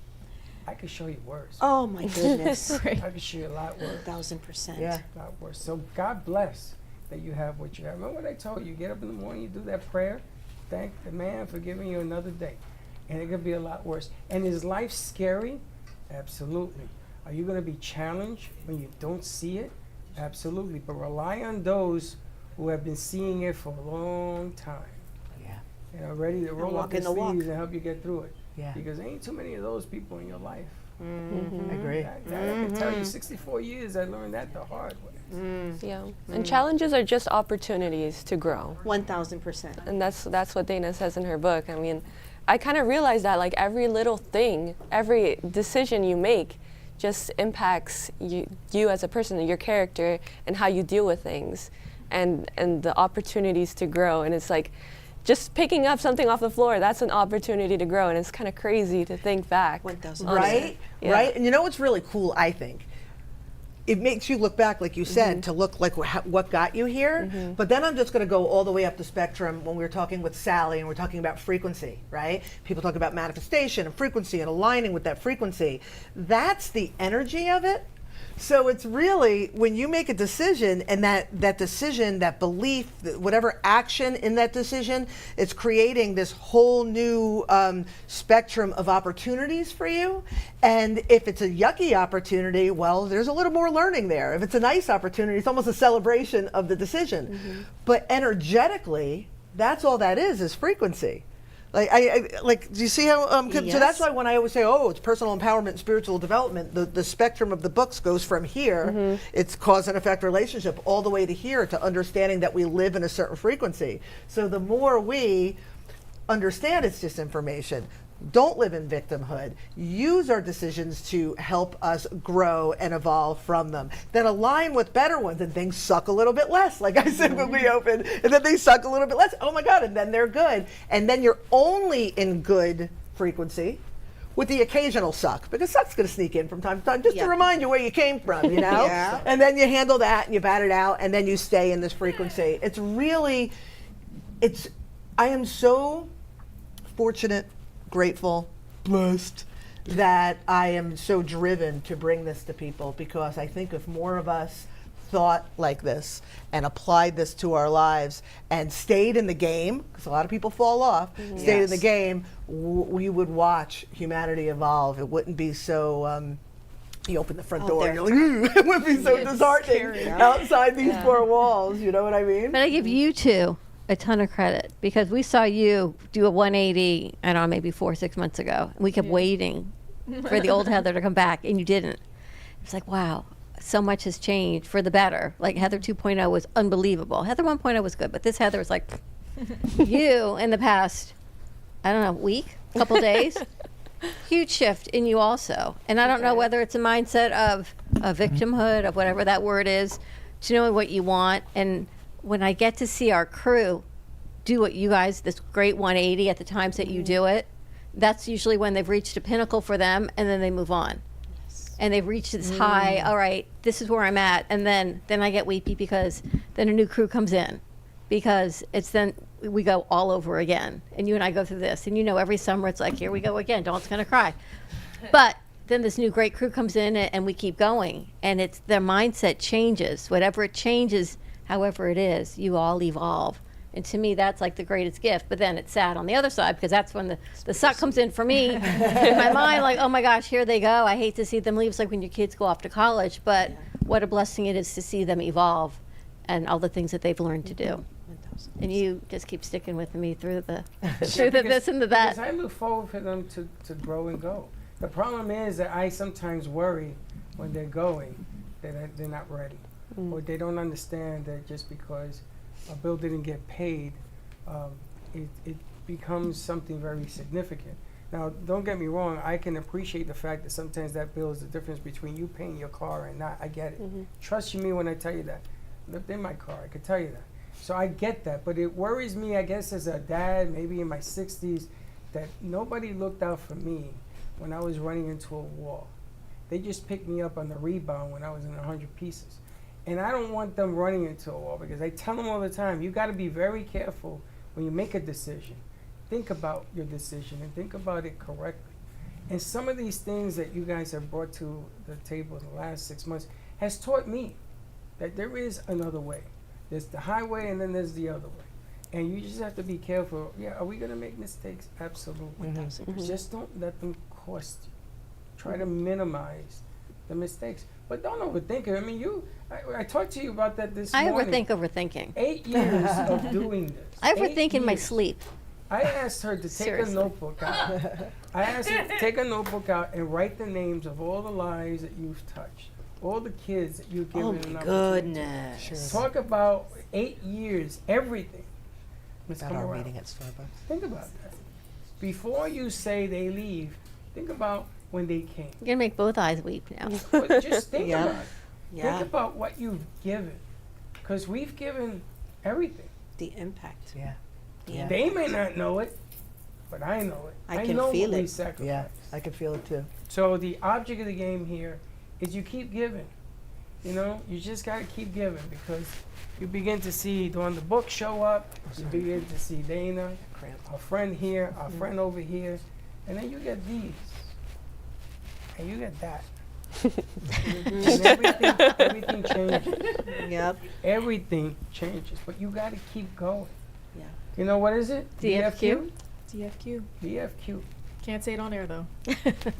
I can show you worse. Oh my goodness. I can show you a lot worse. 1000%. Yeah. A lot worse. So God bless that you have what you have. Remember what I told you? You get up in the morning, you do that prayer, thank the man for giving you another day. And it could be a lot worse. And is life scary? Absolutely. Are you going to be challenged when you don't see it? Absolutely. But rely on those who have been seeing it for a long time. Yeah. And are ready to roll up walking their the walk. sleeves and help you get through it. Yeah. Because there ain't too many of those people in your life. I agree. I can tell you, 64 years, I learned that the hard way. Yeah, and challenges are just opportunities to grow. 1000%. And that's what Dana says in her book. I mean, I kind of realized that like every little thing, every decision you make just impacts you as a person, your character, and how you deal with things, and the opportunities to grow. And it's like just picking up something off the floor, that's an opportunity to grow. And it's kind of crazy to think back. 1000%. Right? Yeah. Right? And you know what's really cool, I think? It makes you look back, like you said, to look like what got you here. But then I'm just going to go all the way up the spectrum when we were talking with Sally and we're talking about frequency, right? People talk about manifestation and frequency and aligning with that frequency. That's the energy of it. So it's really when you make a decision and that decision, that belief, whatever action in that decision, it's creating this whole new spectrum of opportunities for you. And if it's a yucky opportunity, well, there's a little more learning there. If it's a nice opportunity, it's almost a celebration of the decision. But energetically, that's all that is frequency. Like, like, do you see how, so that's why when I always say, oh, it's personal empowerment and spiritual development, the spectrum of the books goes from here, it's cause and effect relationship, all the way to here, to understanding that we live in a certain frequency. So the more we understand it's just information, don't live in victimhood, use our decisions to help us grow and evolve from them, then align with better ones, and things suck a little bit less, like I said when we opened, and then they suck a little bit less, oh my God, and then they're good. And then you're only in good frequency with the occasional suck, because suck's going to sneak in from time to time, just to remind you where you came from, you know? And then you handle that, and you bat it out, and then you stay in this frequency. It's really, I am so fortunate, grateful, blessed that I am so driven to bring this to people, because I think if more of us thought like this and applied this to our lives and stayed in the game, because a lot of people fall off, stayed in the game, we would watch humanity evolve. It wouldn't be so you open the front door and you're like, it would be so disheartening outside these four walls, you know what I mean? But I give you two a ton of credit, because we saw you do a 180, I don't know, maybe 4 or 6 months ago. And we kept waiting for the old Heather to come back, and you didn't. It's like, wow, so much has changed for the better. Like Heather 2.0 was unbelievable. Heather 1.0 was good, but this Heather was like, you in the past, I don't know, week, couple days, huge shift in you also. And I don't know whether it's a mindset of a victimhood, of whatever that word is, to knowing what you want. And when I get to see our crew do what you guys, this great 180 at the times that you do it, that's usually when they've reached a pinnacle for them, and then they move on. And they've reached this high, all right, this is where I'm at. And then I get weepy, because then a new crew comes in, because it's then we go all over again. And you and I go through this. And you know, every summer it's like, here we go again, Dawn's gonna cry. But then this new great crew comes in, and we keep going. And it's their mindset changes. Whatever it changes, however it is, you all evolve. And to me, that's like the greatest gift. But then it's sad on the other side, because that's when the suck comes in for me. In my mind, like, oh my gosh, here they go. I hate to see them leave. It's like when your kids go off to college. But what a blessing it is to see them evolve and all the things that they've learned to do. And you just keep sticking with me through the this and the that. Because I look forward for them to grow and go. The problem is that I sometimes worry when they're going that they're not ready. Or they don't understand that just because a bill didn't get paid, it becomes something very significant. Now, don't get me wrong, I can appreciate the fact that sometimes that bill is the difference between you paying your car and not. I get it. Trust me when I tell you that. I lived in my car, I could tell you that. So I get that, but it worries me, I guess, as a dad, maybe in my 60s, that nobody looked out for me when I was running into a wall. They just picked me up on the rebound when I was in 100 pieces. And I don't want them running into a wall, because I tell them all the time, you gotta be very careful when you make a decision. Think about your decision and think about it correctly. And some of these things that you guys have brought to the table in the last 6 months has taught me that there is another way. There's the highway and then there's the other way. And you just have to be careful. Yeah, are we gonna make mistakes? Absolutely. Just don't let them cost you. Try to minimize the mistakes. But don't overthink it. I mean, I talked to you about that this morning. I overthink overthinking. 8 years of doing this. I overthink in my 8 years. sleep. I asked her to take Seriously. a notebook out. I asked her to take a notebook out and write the names of all the lives that you've touched, all the kids that you've given an opportunity. Goodness. Talk about 8 years, everything. Let's About come our around. meeting at Starbucks. Think about that. Before you say they leave, think about when they came. You're gonna make both eyes weep now. Well, just think Yeah. about it. Yeah. Think about what you've given, because we've given everything. The impact. Yeah. Yeah. They may not know it, but I know it. I can know feel what we it. sacrifice. Yeah, I can feel it too. So the object of the game here is you keep giving. You know, you just gotta keep giving, because you begin to see during the book show up, you begin to see Dana, our friend here, our friend over here, and then you get these, and you get that. And everything changes. Yep. Everything changes, but you gotta keep going. Yeah. You know what is it? DFQ? DFQ. DFQ. Can't say it on air though.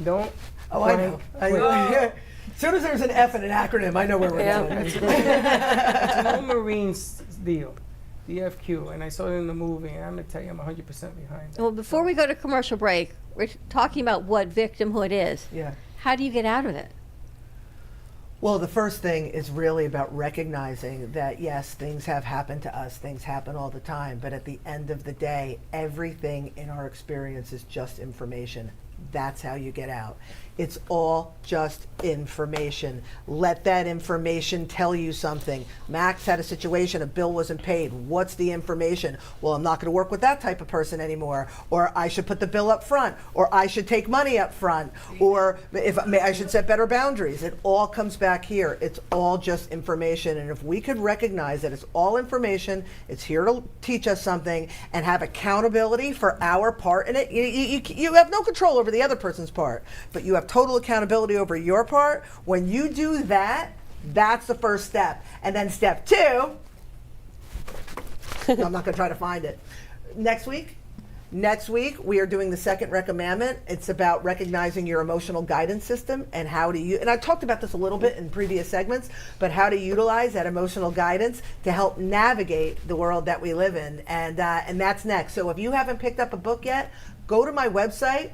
Don't. Oh, I know. As soon as there's an F in an acronym, I know where we're going. It's an old Marines deal, DFQ, and I saw it in the movie, and I'm gonna tell you, I'm 100% behind it. Well, before we go to commercial break, we're talking about what victimhood is. Yeah. How do you get out of it? Well, the first thing is really about recognizing that, yes, things have happened to us. Things happen all the time. But at the end of the day, everything in our experience is just information. That's how you get out. It's all just information. Let that information tell you something. Max had a situation, a bill wasn't paid. What's the information? Well, I'm not going to work with that type of person anymore. Or I should put the bill up front. Or I should take money up front. Or if I should set better boundaries. It all comes back here. It's all just information. And if we could recognize that it's all information, it's here to teach us something, and have accountability for our part in it. You have no control over the other person's part, but you have total accountability over your part. When you do that, that's the first step. And then step 2, I'm not going to try to find it. Next week, we are doing the second recommendment. It's about recognizing your emotional guidance system and how to use, and I talked about this a little bit in previous segments, but how to utilize that emotional guidance to help navigate the world that we live in. And that's next. So if you haven't picked up a book yet, go to my website,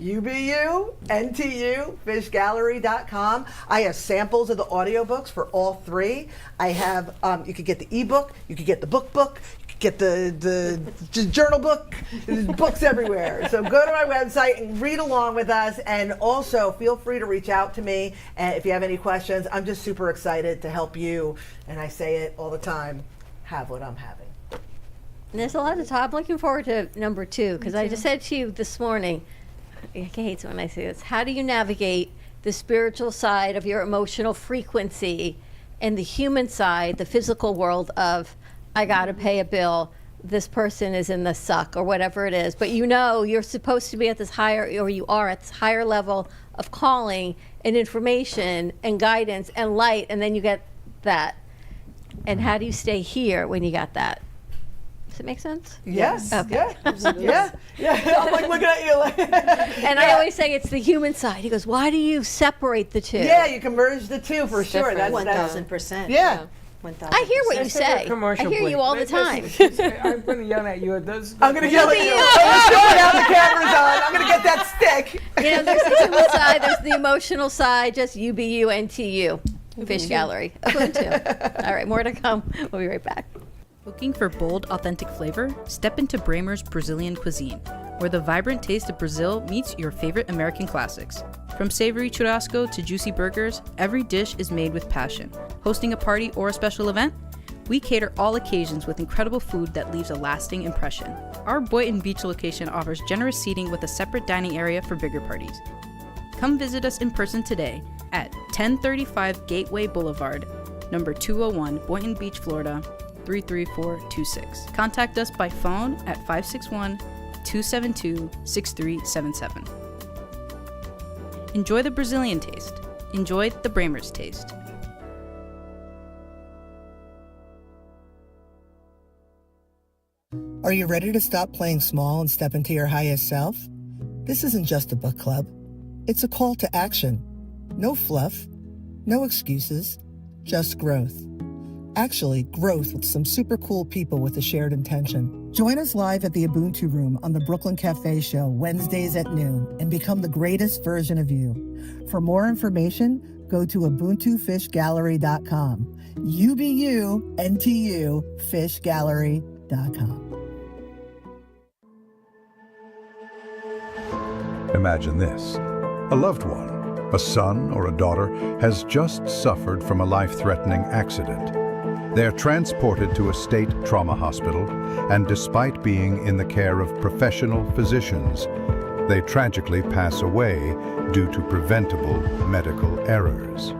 ubuntu.fishgallery.com. I have samples of the audiobooks for all 3. I have, you could get the ebook, you could get the book, you could get the journal book. There's books everywhere. So go to my website and read along with us, and also feel free to reach out to me if you have any questions. I'm just super excited to help you, and I say it all the time, have what I'm having. And there's a lot to talk. I'm looking forward to number 2, because I just said to you this morning, I hate when I say this, how do you navigate the spiritual side of your emotional frequency and the human side, the physical world of, I gotta pay a bill, this person is in the suck, or whatever it is, but you know you're supposed to be at this higher, or you are at this higher level of calling and information and guidance and light, and then you get that. And how do you stay here when you got that? Does it make sense? Yes. Okay. Yeah. I'm like looking at you like. And I always say it's the human side. He goes, why do you separate the 2? Yeah, you can merge the 2 for sure. That's 1,000%. Yeah. 1,000%. I hear what you say. I hear you all the time. I'm going to yell at you. I'm going to yell at you. Now the camera's on. I'm going to get that stick. You know, there's the human side, there's the emotional side, just UBUNTU. Fish Gallery. Ubuntu. All right, more to come. We'll be right back. Looking for bold, authentic flavor? Step into Bramer's Brazilian cuisine, where the vibrant taste of Brazil meets your favorite American classics. From savory churrasco to juicy burgers, every dish is made with passion. Hosting a party or a special event? We cater all occasions with incredible food that leaves a lasting impression. Our Boynton Beach location offers generous seating with a separate dining area for bigger parties. Come visit us in person today at 1035 Gateway Boulevard, number 201, Boynton Beach, Florida, 33426. Contact us by phone at 561-272-6377. Enjoy the Brazilian taste. Enjoy the Bramer's taste. Are you ready to stop playing small and step into your highest self? This isn't just a book club. It's a call to action. No fluff, no excuses, just growth. Actually, growth with some super cool people with a shared intention. Join us live at the Ubuntu Room on the Brooklyn Cafe Show Wednesdays at noon and become the greatest version of you. For more information, go to ubuntufishgallery.com. UBU, NTU, fishgallery.com. Imagine this. A loved one, a son or a daughter, has just suffered from a life-threatening accident. They're transported to a state trauma hospital, and despite being in the care of professional physicians, they tragically pass away due to preventable medical errors.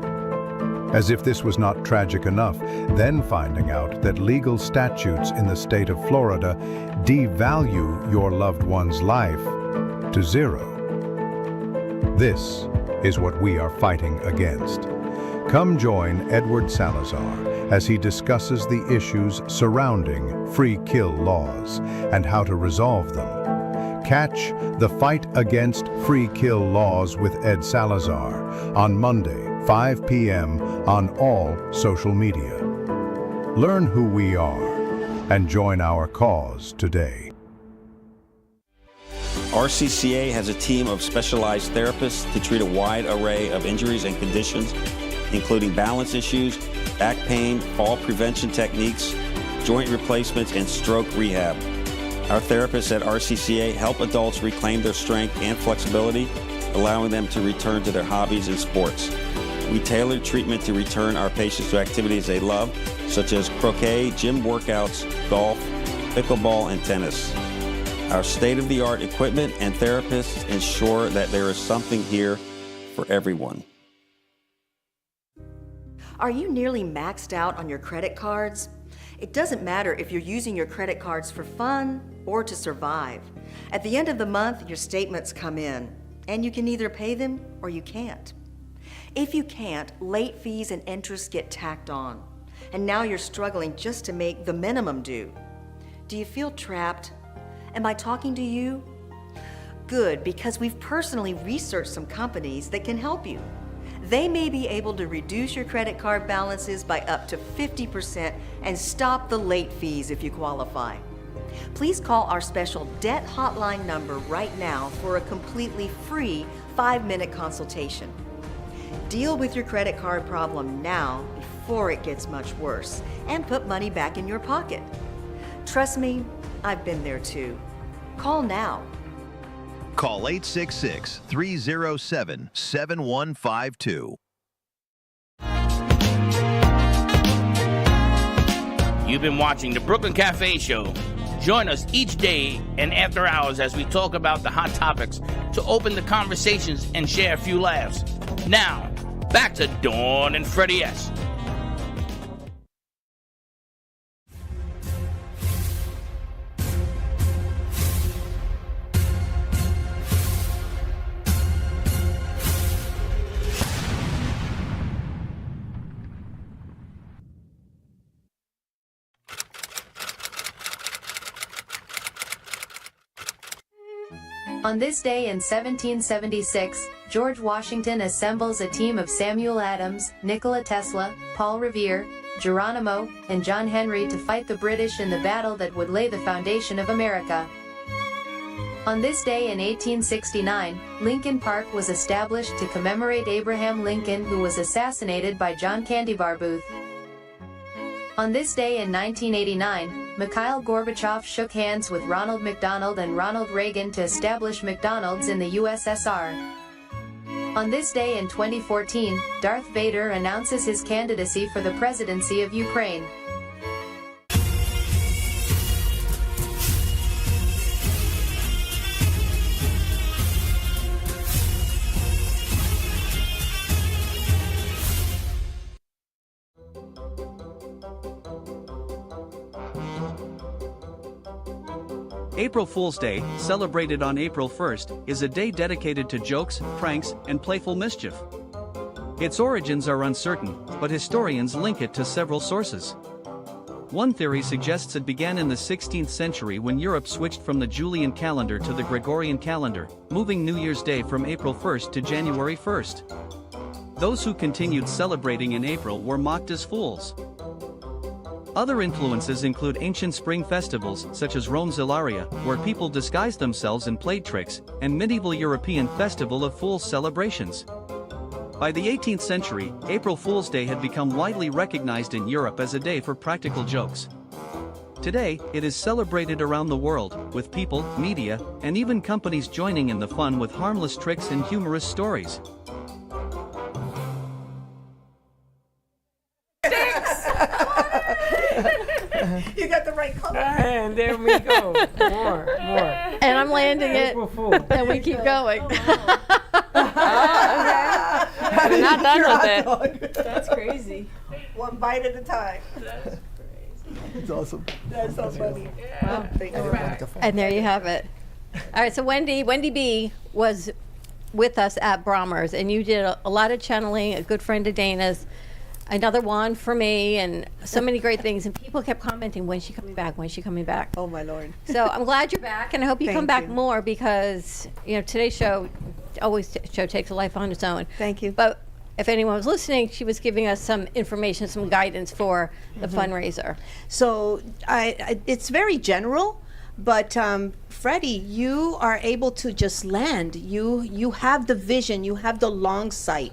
As if this was not tragic enough, then finding out that legal statutes in the state of Florida devalue your loved one's life to zero. This is what we are fighting against. Come join Edward Salazar as he discusses the issues surrounding free kill laws and how to resolve them. Catch The Fight Against Free Kill Laws with Ed Salazar on Monday, 5 p.m. on all social media. Learn who we are and join our cause today. RCCA has a team of specialized therapists to treat a wide array of injuries and conditions, including balance issues, back pain, fall prevention techniques, joint replacements, and stroke rehab. Our therapists at RCCA help adults reclaim their strength and flexibility, allowing them to return to their hobbies and sports. We tailor treatment to return our patients to activities they love, such as croquet, gym workouts, golf, pickleball, and tennis. Our state-of-the-art equipment and therapists ensure that there is something here for everyone. Are you nearly maxed out on your credit cards? It doesn't matter if you're using your credit cards for fun or to survive. At the end of the month, your statements come in, and you can either pay them or you can't. If you can't, late fees and interest get tacked on, and now you're struggling just to make the minimum due. Do you feel trapped? Am I talking to you? Good, because we've personally researched some companies that can help you. They may be able to reduce your credit card balances by up to 50% and stop the late fees if you qualify. Please call our special debt hotline number right now for a completely free 5-minute consultation. Deal with your credit card problem now before it gets much worse and put money back in your pocket. Trust me, I've been there too. Call now. Call 866-307-7152. You've been watching the Brooklyn Cafe Show. Join us each day and after hours as we talk about the hot topics to open the conversations and share a few laughs. Now, back to Dawn and Freddie S. On this day in 1776, George Washington assembles a team of Samuel Adams, Nikola Tesla, Paul Revere, Geronimo, and John Henry to fight the British in the battle that would lay the foundation of America. On this day in 1869, Lincoln Park was established to commemorate Abraham Lincoln, who was assassinated by John Candy Bar Booth. On this day in 1989, Mikhail Gorbachev shook hands with Ronald McDonald and Ronald Reagan to establish McDonald's in the USSR. On this day in 2014, Darth Vader announces his candidacy for the presidency of Ukraine. April Fool's Day, celebrated on April 1st, is a day dedicated to jokes, pranks, and playful mischief. Its origins are uncertain, but historians link it to several sources. One theory suggests it began in the 16th century when Europe switched from the Julian calendar to the Gregorian calendar, moving New Year's Day from April 1st to January 1st. Those who continued celebrating in April were mocked as fools. Other influences include ancient spring festivals such as Rome's Ilaria, where people disguised themselves and played tricks, and medieval European Festival of Fools celebrations. By the 18th century, April Fool's Day had become widely recognized in Europe as a day for practical jokes. Today, it is celebrated around the world, with people, media, and even companies joining in the fun with harmless tricks and humorous stories. You got the right color. And there we go. More. And I'm landing it. April Fool. And we keep going. We're not done with it. That's crazy. One bite at a time. That's It's awesome. That's so funny. Wow. Thank you. And there you have it. All right, so Wendy B was with us at Brahmers, and you did a lot of channeling, a good friend of Dana's, another one for me, and so many great things. And people kept commenting, when's she coming back? When's she coming back? Oh, my Lord. So I'm glad you're back, and I hope you come Thank back you. more because, today's show takes a life on its own. Thank you. But if anyone was listening, she was giving us some information, some guidance for the fundraiser. So it's very general, but Freddie, you are able to just land. You have the vision, you have the long sight.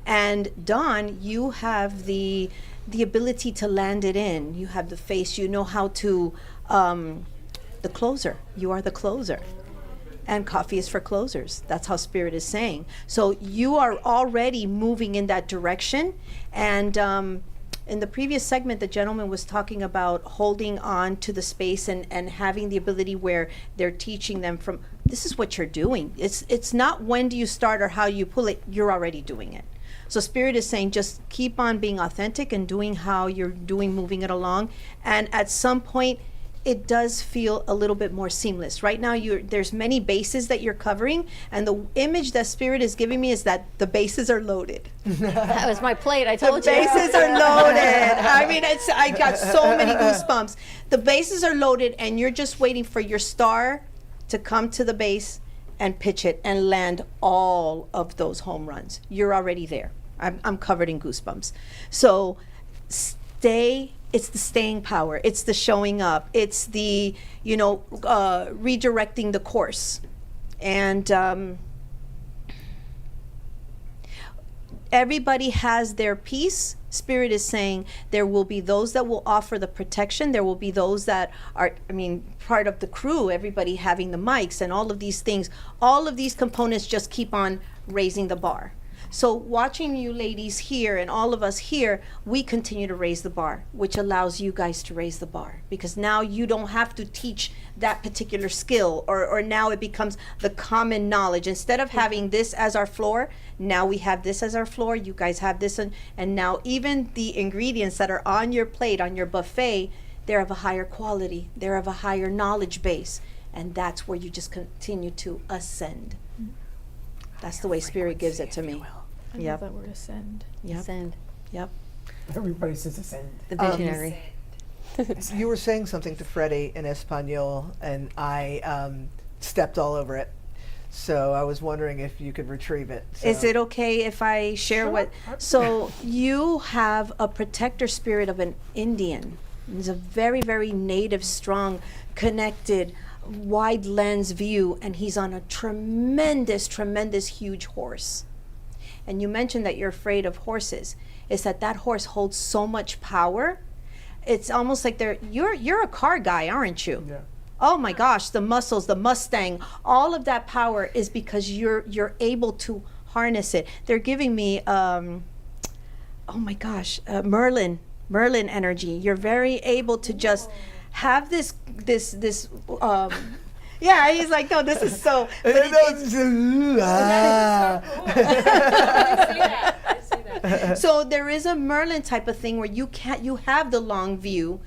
And Dawn, you have the ability to land it in. You have the face, you know how to, the closer. You are the closer. And coffee is for closers. That's how Spirit is saying. So you are already moving in that direction. And in the previous segment, the gentleman was talking about holding on to the space and having the ability where they're teaching them from, this is what you're doing. It's not when do you start or how you pull it, you're already doing it. So Spirit is saying just keep on being authentic and doing how you're doing, moving it along. And at some point, it does feel a little bit more seamless. Right now, there's many bases that you're covering, and the image that Spirit is giving me is that the bases are loaded. That was my plate, I told The you. bases are loaded. I mean, I got so many goosebumps. The bases are loaded, and you're just waiting for your star to come to the base and pitch it and land all of those home runs. You're already there. I'm covered in goosebumps. So it's the staying power. It's the showing up. It's the, redirecting the course. And everybody has their piece. Spirit is saying there will be those that will offer the protection. There will be those that are, part of the crew, everybody having the mics and all of these things. All of these components just keep on raising the bar. So watching you ladies here and all of us here, we continue to raise the bar, which allows you guys to raise the bar. Because now you don't have to teach that particular skill, or now it becomes the common knowledge. Instead of having this as our floor, now we have this as our floor, you guys have this, and now even the ingredients that are on your plate, on your buffet, they're of a higher quality, they're of a higher knowledge base, and that's where you just continue to ascend. That's the way Spirit gives it to me. I love that word, ascend. Yep. Ascend. Yep. Everybody says ascend. The visionary. You were saying something to Freddie in Espanol, and I stepped all over it. So I was wondering if you could retrieve it. So. Is it okay if I share what? So you have a protector spirit of an Indian. He's a very, very native, strong, connected, wide lens view, and he's on a tremendous, tremendous, huge horse. And you mentioned that you're afraid of horses. Is that horse holds so much power, It's almost like you're a car guy, aren't you? Yeah. Oh my gosh, the muscles, the Mustang, all of that power is because you're able to harness it. They're giving me oh my gosh, Merlin energy. You're very able to just have this yeah, he's like, no, this is so. But so there is a Merlin type of thing where you have the long view,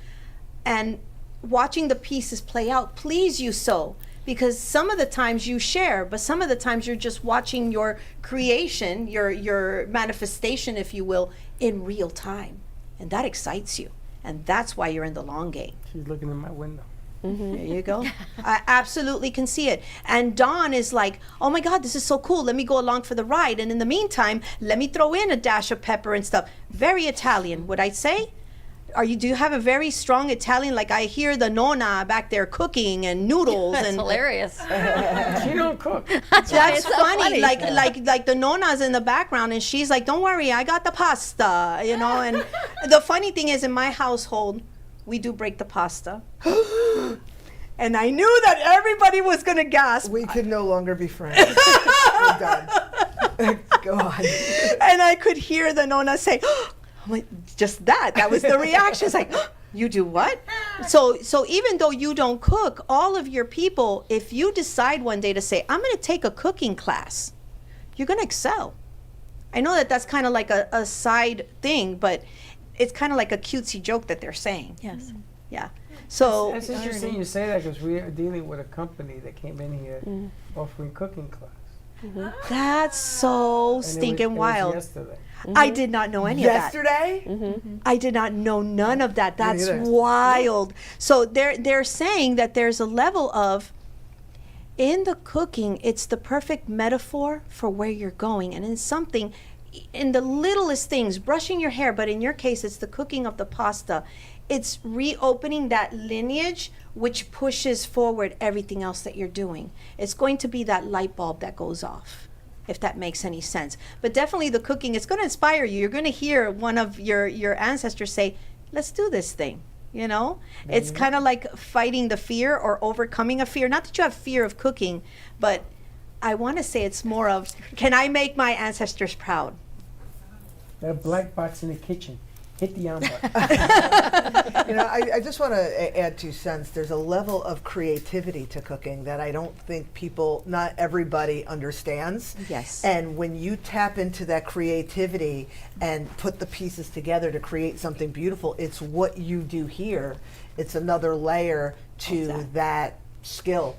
and watching the pieces play out please you so, because some of the times you share, but some of the times you're just watching your creation, your manifestation, if you will, in real time, and that excites you, and that's why you're in the long game. She's looking in my window. There you go. I absolutely can see it. And Dawn is like, oh my God, this is so cool. Let me go along for the ride. And in the meantime, let me throw in a dash of pepper and stuff. Very Italian, would I say? Do you have a very strong Italian? Like I hear the nonna back there cooking and noodles. That's and hilarious. She don't cook. That's so funny. Like the nonna's in the background, and she's like, don't worry, I got the pasta, you know. And the funny thing is, in my household, we do break the pasta. And I knew that everybody was going to gasp. We could no longer be friends. We're done. Go on. And I could hear the nonna say, I'm like, just that. That was the reaction. It's like, you do what? So even though you don't cook, all of your people, if you decide one day to say, I'm going to take a cooking class, you're going to excel. I know that that's kind of like a side thing, but it's kind of like a cutesy joke that they're saying. Yes. Yeah. So That's interesting you say that, because we are dealing with a company that came in here offering cooking class. That's so And stinking it was wild. yesterday. I did not know any of that. Yesterday? I did not know none of that. That's neither. wild. So they're saying that there's a level of, in the cooking, it's the perfect metaphor for where you're going. And in something, in the littlest things, brushing your hair, but in your case, it's the cooking of the pasta. It's reopening that lineage, which pushes forward everything else that you're doing. It's going to be that light bulb that goes off, if that makes any sense. But definitely the cooking, it's going to inspire you. You're going to hear one of your ancestors say, let's do this thing. You know, it's kind of like fighting the fear or overcoming a fear. Not that you have fear of cooking, but I want to say it's more of, can I make my ancestors proud? There are black bots in the kitchen. Hit the on button. I just want to add 2 cents. There's a level of creativity to cooking that I don't think not everybody understands. Yes. And when you tap into that creativity and put the pieces together to create something beautiful, it's what you do here. It's another layer to that skill.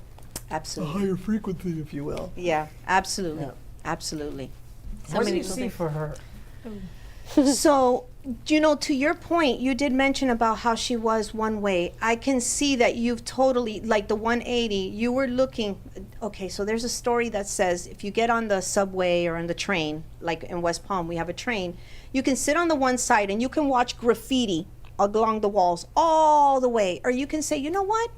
Absolutely. A higher frequency, if you will. Yeah, absolutely. Yeah. Absolutely. What do you see for her? So, to your point, you did mention about how she was one way. I can see that you've totally, like the 180, you were looking, okay, so there's a story that says if you get on the subway or on the train, like in West Palm, we have a train, you can sit on the one side and you can watch graffiti along the walls all the way. Or you can say, you know what?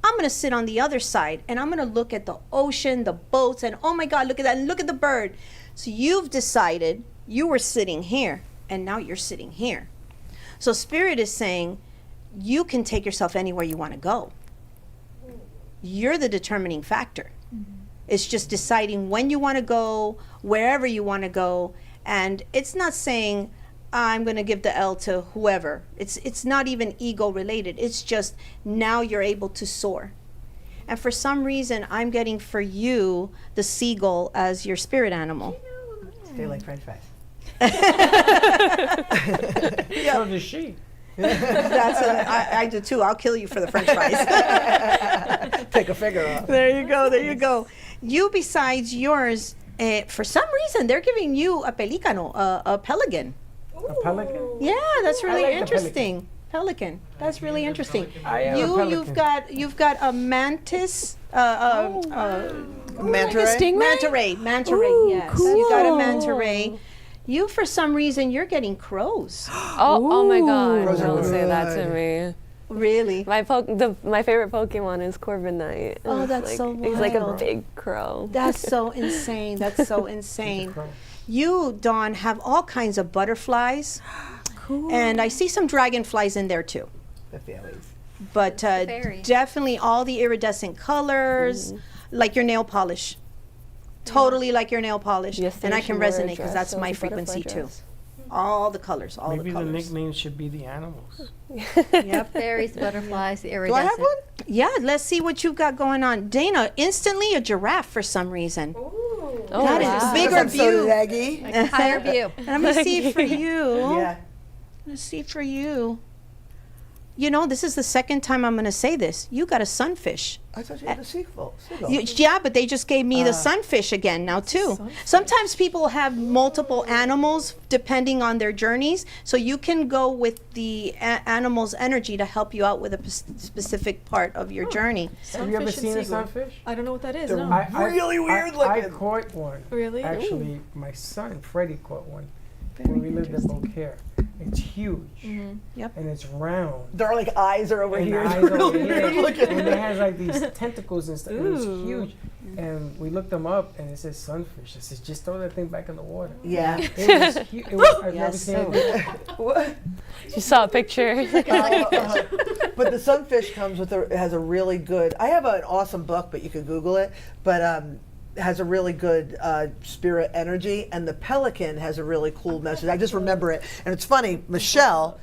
I'm going to sit on the other side and I'm going to look at the ocean, the boats, and oh my God, look at that, and look at the bird. So you've decided you were sitting here. And now you're sitting here. So Spirit is saying, you can take yourself anywhere you want to go. You're the determining factor. It's just deciding when you want to go, wherever you want to go. And it's not saying, I'm going to give the L to whoever. It's not even ego related. It's just now you're able to soar. And for some reason, I'm getting for you the seagull as your spirit animal. Stay like French fries. So does she. I do too. I'll kill you for the French fries. Take a finger off. There you go. There you go. You, besides yours, for some reason, they're giving you a pelicano, a pelican. A pelican? Yeah, that's really like interesting. Pelican. That's really interesting. I am a pelican. You've got a mantis. Manta ray. Yes. Cool. You got a manta ray. You, for some reason, you're getting crows. Oh my God! Crows are Don't say that to good. me. Really? My favorite Pokemon is Corviknight. Oh, that's like, so he's like a wild. big crow. That's so insane. That's so insane. You, Dawn, have all kinds of butterflies. Cool. And I see some dragonflies in there too. The fairies. But fairy. definitely all the iridescent colors, like your nail polish. Totally like your nail polish. Yesterday And I she can wore a resonate because dress. that's It was my a butterfly frequency too. dress. All the colors, all Maybe the the colors. nickname should be the animals. Yep. Fairies, butterflies, the Do I iridescent. have one? Yeah, let's see what you've got going on. Dana, instantly a giraffe for some reason. Oh, That is wow. a bigger So did view. Aggie. Like a higher view. Let me see for you. Yeah. Let's see for you. You know, this is the second time I'm going to say this. You got a sunfish. I thought you had a seagull. Yeah, but they just gave me the sunfish again now too. Sometimes people have multiple animals depending on their journeys, so you can go with the animal's energy to help you out with a specific part of your journey. Have you ever seen a sunfish? I don't know what that is. They're No. really weird I looking. caught one. Really? Actually, my son Freddie caught one when we lived in Beaucaire. It's huge. Yep. And it's round. Their like eyes are over And the here. eyes They're over really here. weird looking. And it has like these tentacles and stuff. It was huge. And we looked them up and it says sunfish. I said, just throw that thing back in the water. Yeah. It was huge. I've never Yes. seen it. What? She saw a picture. But the sunfish comes with has a really good. I have an awesome book, but you can Google it. But has a really good spirit energy, and the pelican has a really cool message. I just remember it, and it's funny. Michelle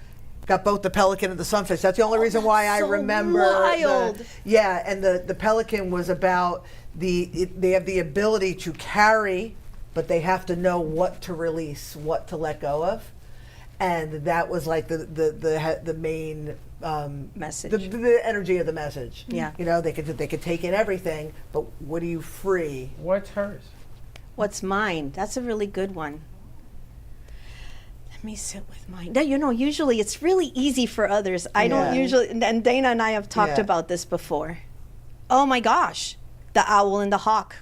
got both the pelican and the sunfish. That's the only reason why I so remember. wild. Yeah, and the pelican was about they have the ability to carry, but they have to know what to release, what to let go of, and that was like the main message, the energy of the message. Yeah. You know, they could take in everything, but what are you free? What's hers? What's mine? That's a really good one. Let me sit with mine. Now, you know, usually it's really easy for others. I don't Yeah. usually, and Dana and I have talked Yeah. about this before. Oh my gosh, the owl and the hawk.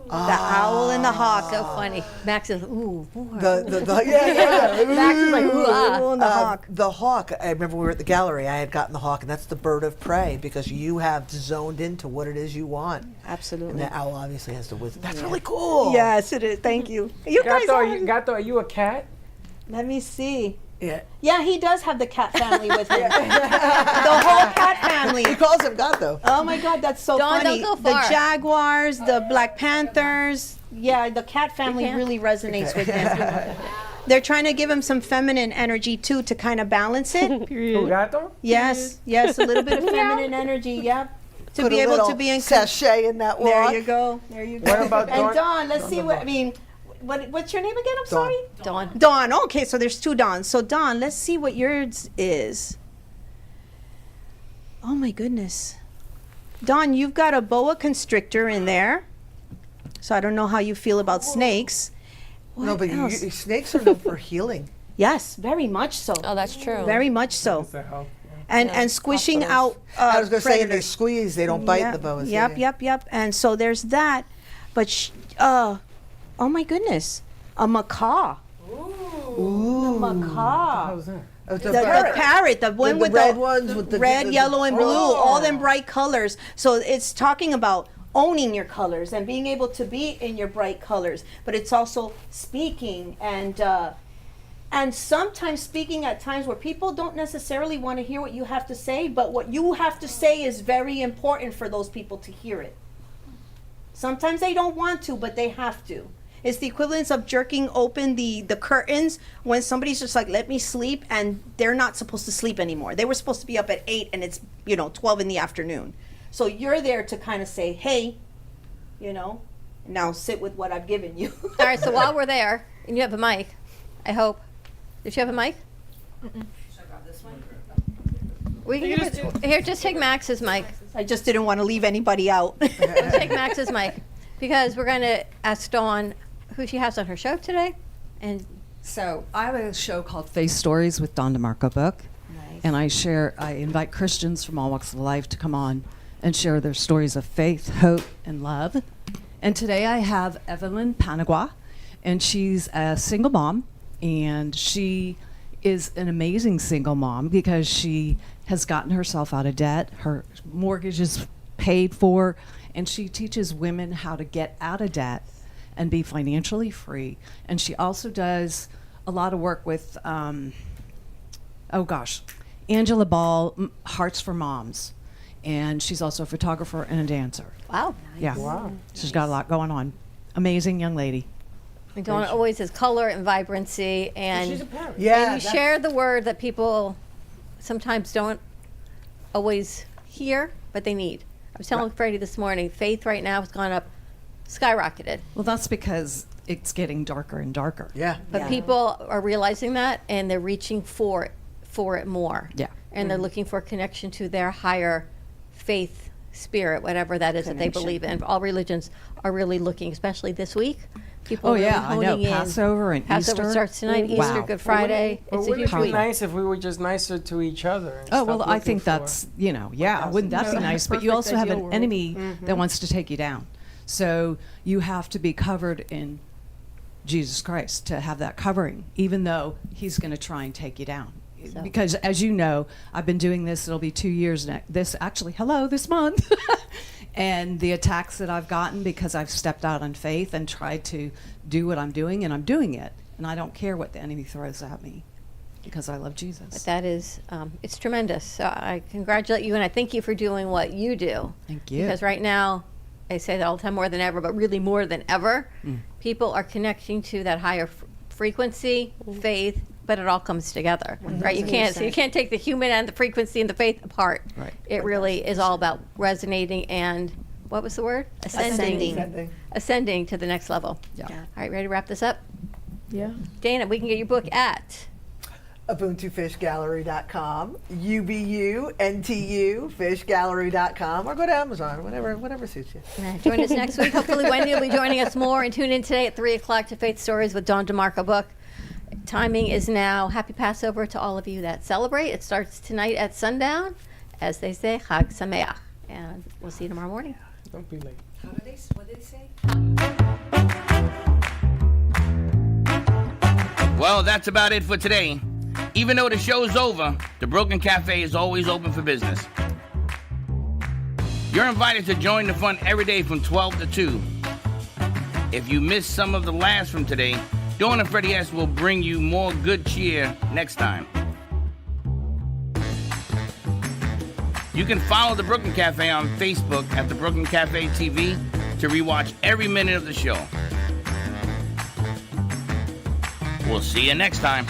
The owl and the hawk. So funny. Max is, ooh, more. Yeah. Max is like, ooh, ah. Ooh, and the hawk. The hawk, I remember we were at the gallery, I had gotten the hawk, and that's the bird of prey, because you have zoned into what it is you want. Absolutely. And the owl obviously has the wisdom. That's really cool. Yes, it is. Thank you. You guys Gato, are you a cat? Let me see. Yeah. Yeah, he does have the cat family with him. The whole cat family. He calls him Gato. Oh my God, that's so Dawn, funny. don't go The far. Jaguars, the Black Panthers. Yeah, the cat family really resonates with him. They're trying to give him some feminine energy too to kind of balance it. Who, Gato? Yes, yes, a little bit of feminine energy. Yep. To Put be a able to little be in sachet in that walk. There you go. There you go. What about And Dawn? Dawn, let's see what I mean. What's your name again? I'm sorry. Dawn. Dawn. Okay, so there's two Dawns. So Dawn, let's see what yours is. Oh my goodness. Dawn, you've got a boa constrictor in there. So I don't know how you feel about snakes. No, What but else? snakes are known for healing. Yes, very much so. Oh, that's true. Very much so. Does that help? And squishing out I was going to say, if they predators. squeeze, they don't bite Yep, the boas. Yep, yep. And so there's that. But, oh my goodness, a macaw. Ooh. The macaw. How's that? The parrot, the one with red the ones with the red, yellow, and blue, Oh. all them bright colors. So it's talking about owning your colors and being able to be in your bright colors. But it's also speaking and sometimes speaking at times where people don't necessarily want to hear what you have to say, but what you have to say is very important for those people to hear it. Sometimes they don't want to, but they have to. It's the equivalence of jerking open the curtains when somebody's just like, let me sleep, and they're not supposed to sleep anymore. They were supposed to be up at 8 and it's 12 in the afternoon. So you're there to kind of say, hey, now sit with what I've given you. All right, so while we're there, and you have a mic, I hope. Did you have a mic? We can here, just take Max's mic. I just didn't want to leave anybody out. Let's take Max's mic because we're going to ask Dawn who she has on her show today. And so I have a show called Face Stories with Dawn DeMarco Book. Nice. And I invite Christians from all walks of life to come on and share their stories of faith, hope, and love. And today I have Evelyn Panagua, and she's a single mom, and she is an amazing single mom because she has gotten herself out of debt. Her mortgage is paid for, and she teaches women how to get out of debt and be financially free. And she also does a lot of work with, Angela Ball, Hearts for Moms. And she's also a photographer and a dancer. Wow. Yeah. Wow. She's got a lot going on. Amazing young lady. And Dawn always has color and vibrancy, and She's a parent. Yeah, and you share the word that people sometimes don't always hear, but they need. I was telling Freddie this morning, faith right now has gone up, skyrocketed. Well, that's because it's getting darker and darker. Yeah. But people are realizing that, and they're reaching for it more. Yeah. And they're looking for a connection to their higher faith, spirit, whatever that is that they believe in. All religions are really looking, especially this week. People Oh, are really yeah, I know. honing in. Passover and Passover Easter. starts tonight. Wow. Easter, Good Friday. Well, It's a wouldn't huge it be week. nice if we were just nicer to each other? And Oh, well, stop I looking think for- that's, wouldn't that be nice? But you also have an enemy that wants to take you down. So you have to be covered in Jesus Christ to have that covering, even though he's going to try and take you down. So- Because as you know, I've been doing this, it'll be 2 years this month. And the attacks that I've gotten because I've stepped out on faith and tried to do what I'm doing, and I'm doing it. And I don't care what the enemy throws at me because I love Jesus. But that is, it's tremendous. So I congratulate you, and I thank you for doing what you do. Thank you. Because right now, I say that all the time, more than ever, but really more than ever, people are connecting to that higher frequency, faith, but it all comes together, right? You can't take the human and the frequency and the faith apart. Right. It really is all about resonating and, what was the word? Ascending to the next level. Yeah. All right, ready to wrap this up? Yeah. Dana, we can get your book at UbuntuFishGallery.com, UBUNTU Fishgallery.com, or go to Amazon, whatever suits you. Join us next week. Hopefully Wendy will be joining us more, and tune in today at 3 o'clock to Faith Stories with Dawn DeMarco book. Timing is now. Happy Passover to all of you that celebrate. It starts tonight at sundown. As they say, Chag Sameach. And we'll see you tomorrow morning. Don't be late. What did they say? Well, that's about it for today. Even though the show's over, the Broken Cafe is always open for business. You're invited to join the fun every day from 12 to 2. If you missed some of the laughs from today, Dawn and Freddie S. will bring you more good cheer next time. You can follow the Brooklyn Cafe on Facebook at the Brooklyn Cafe TV to rewatch every minute of the show. We'll see you next time.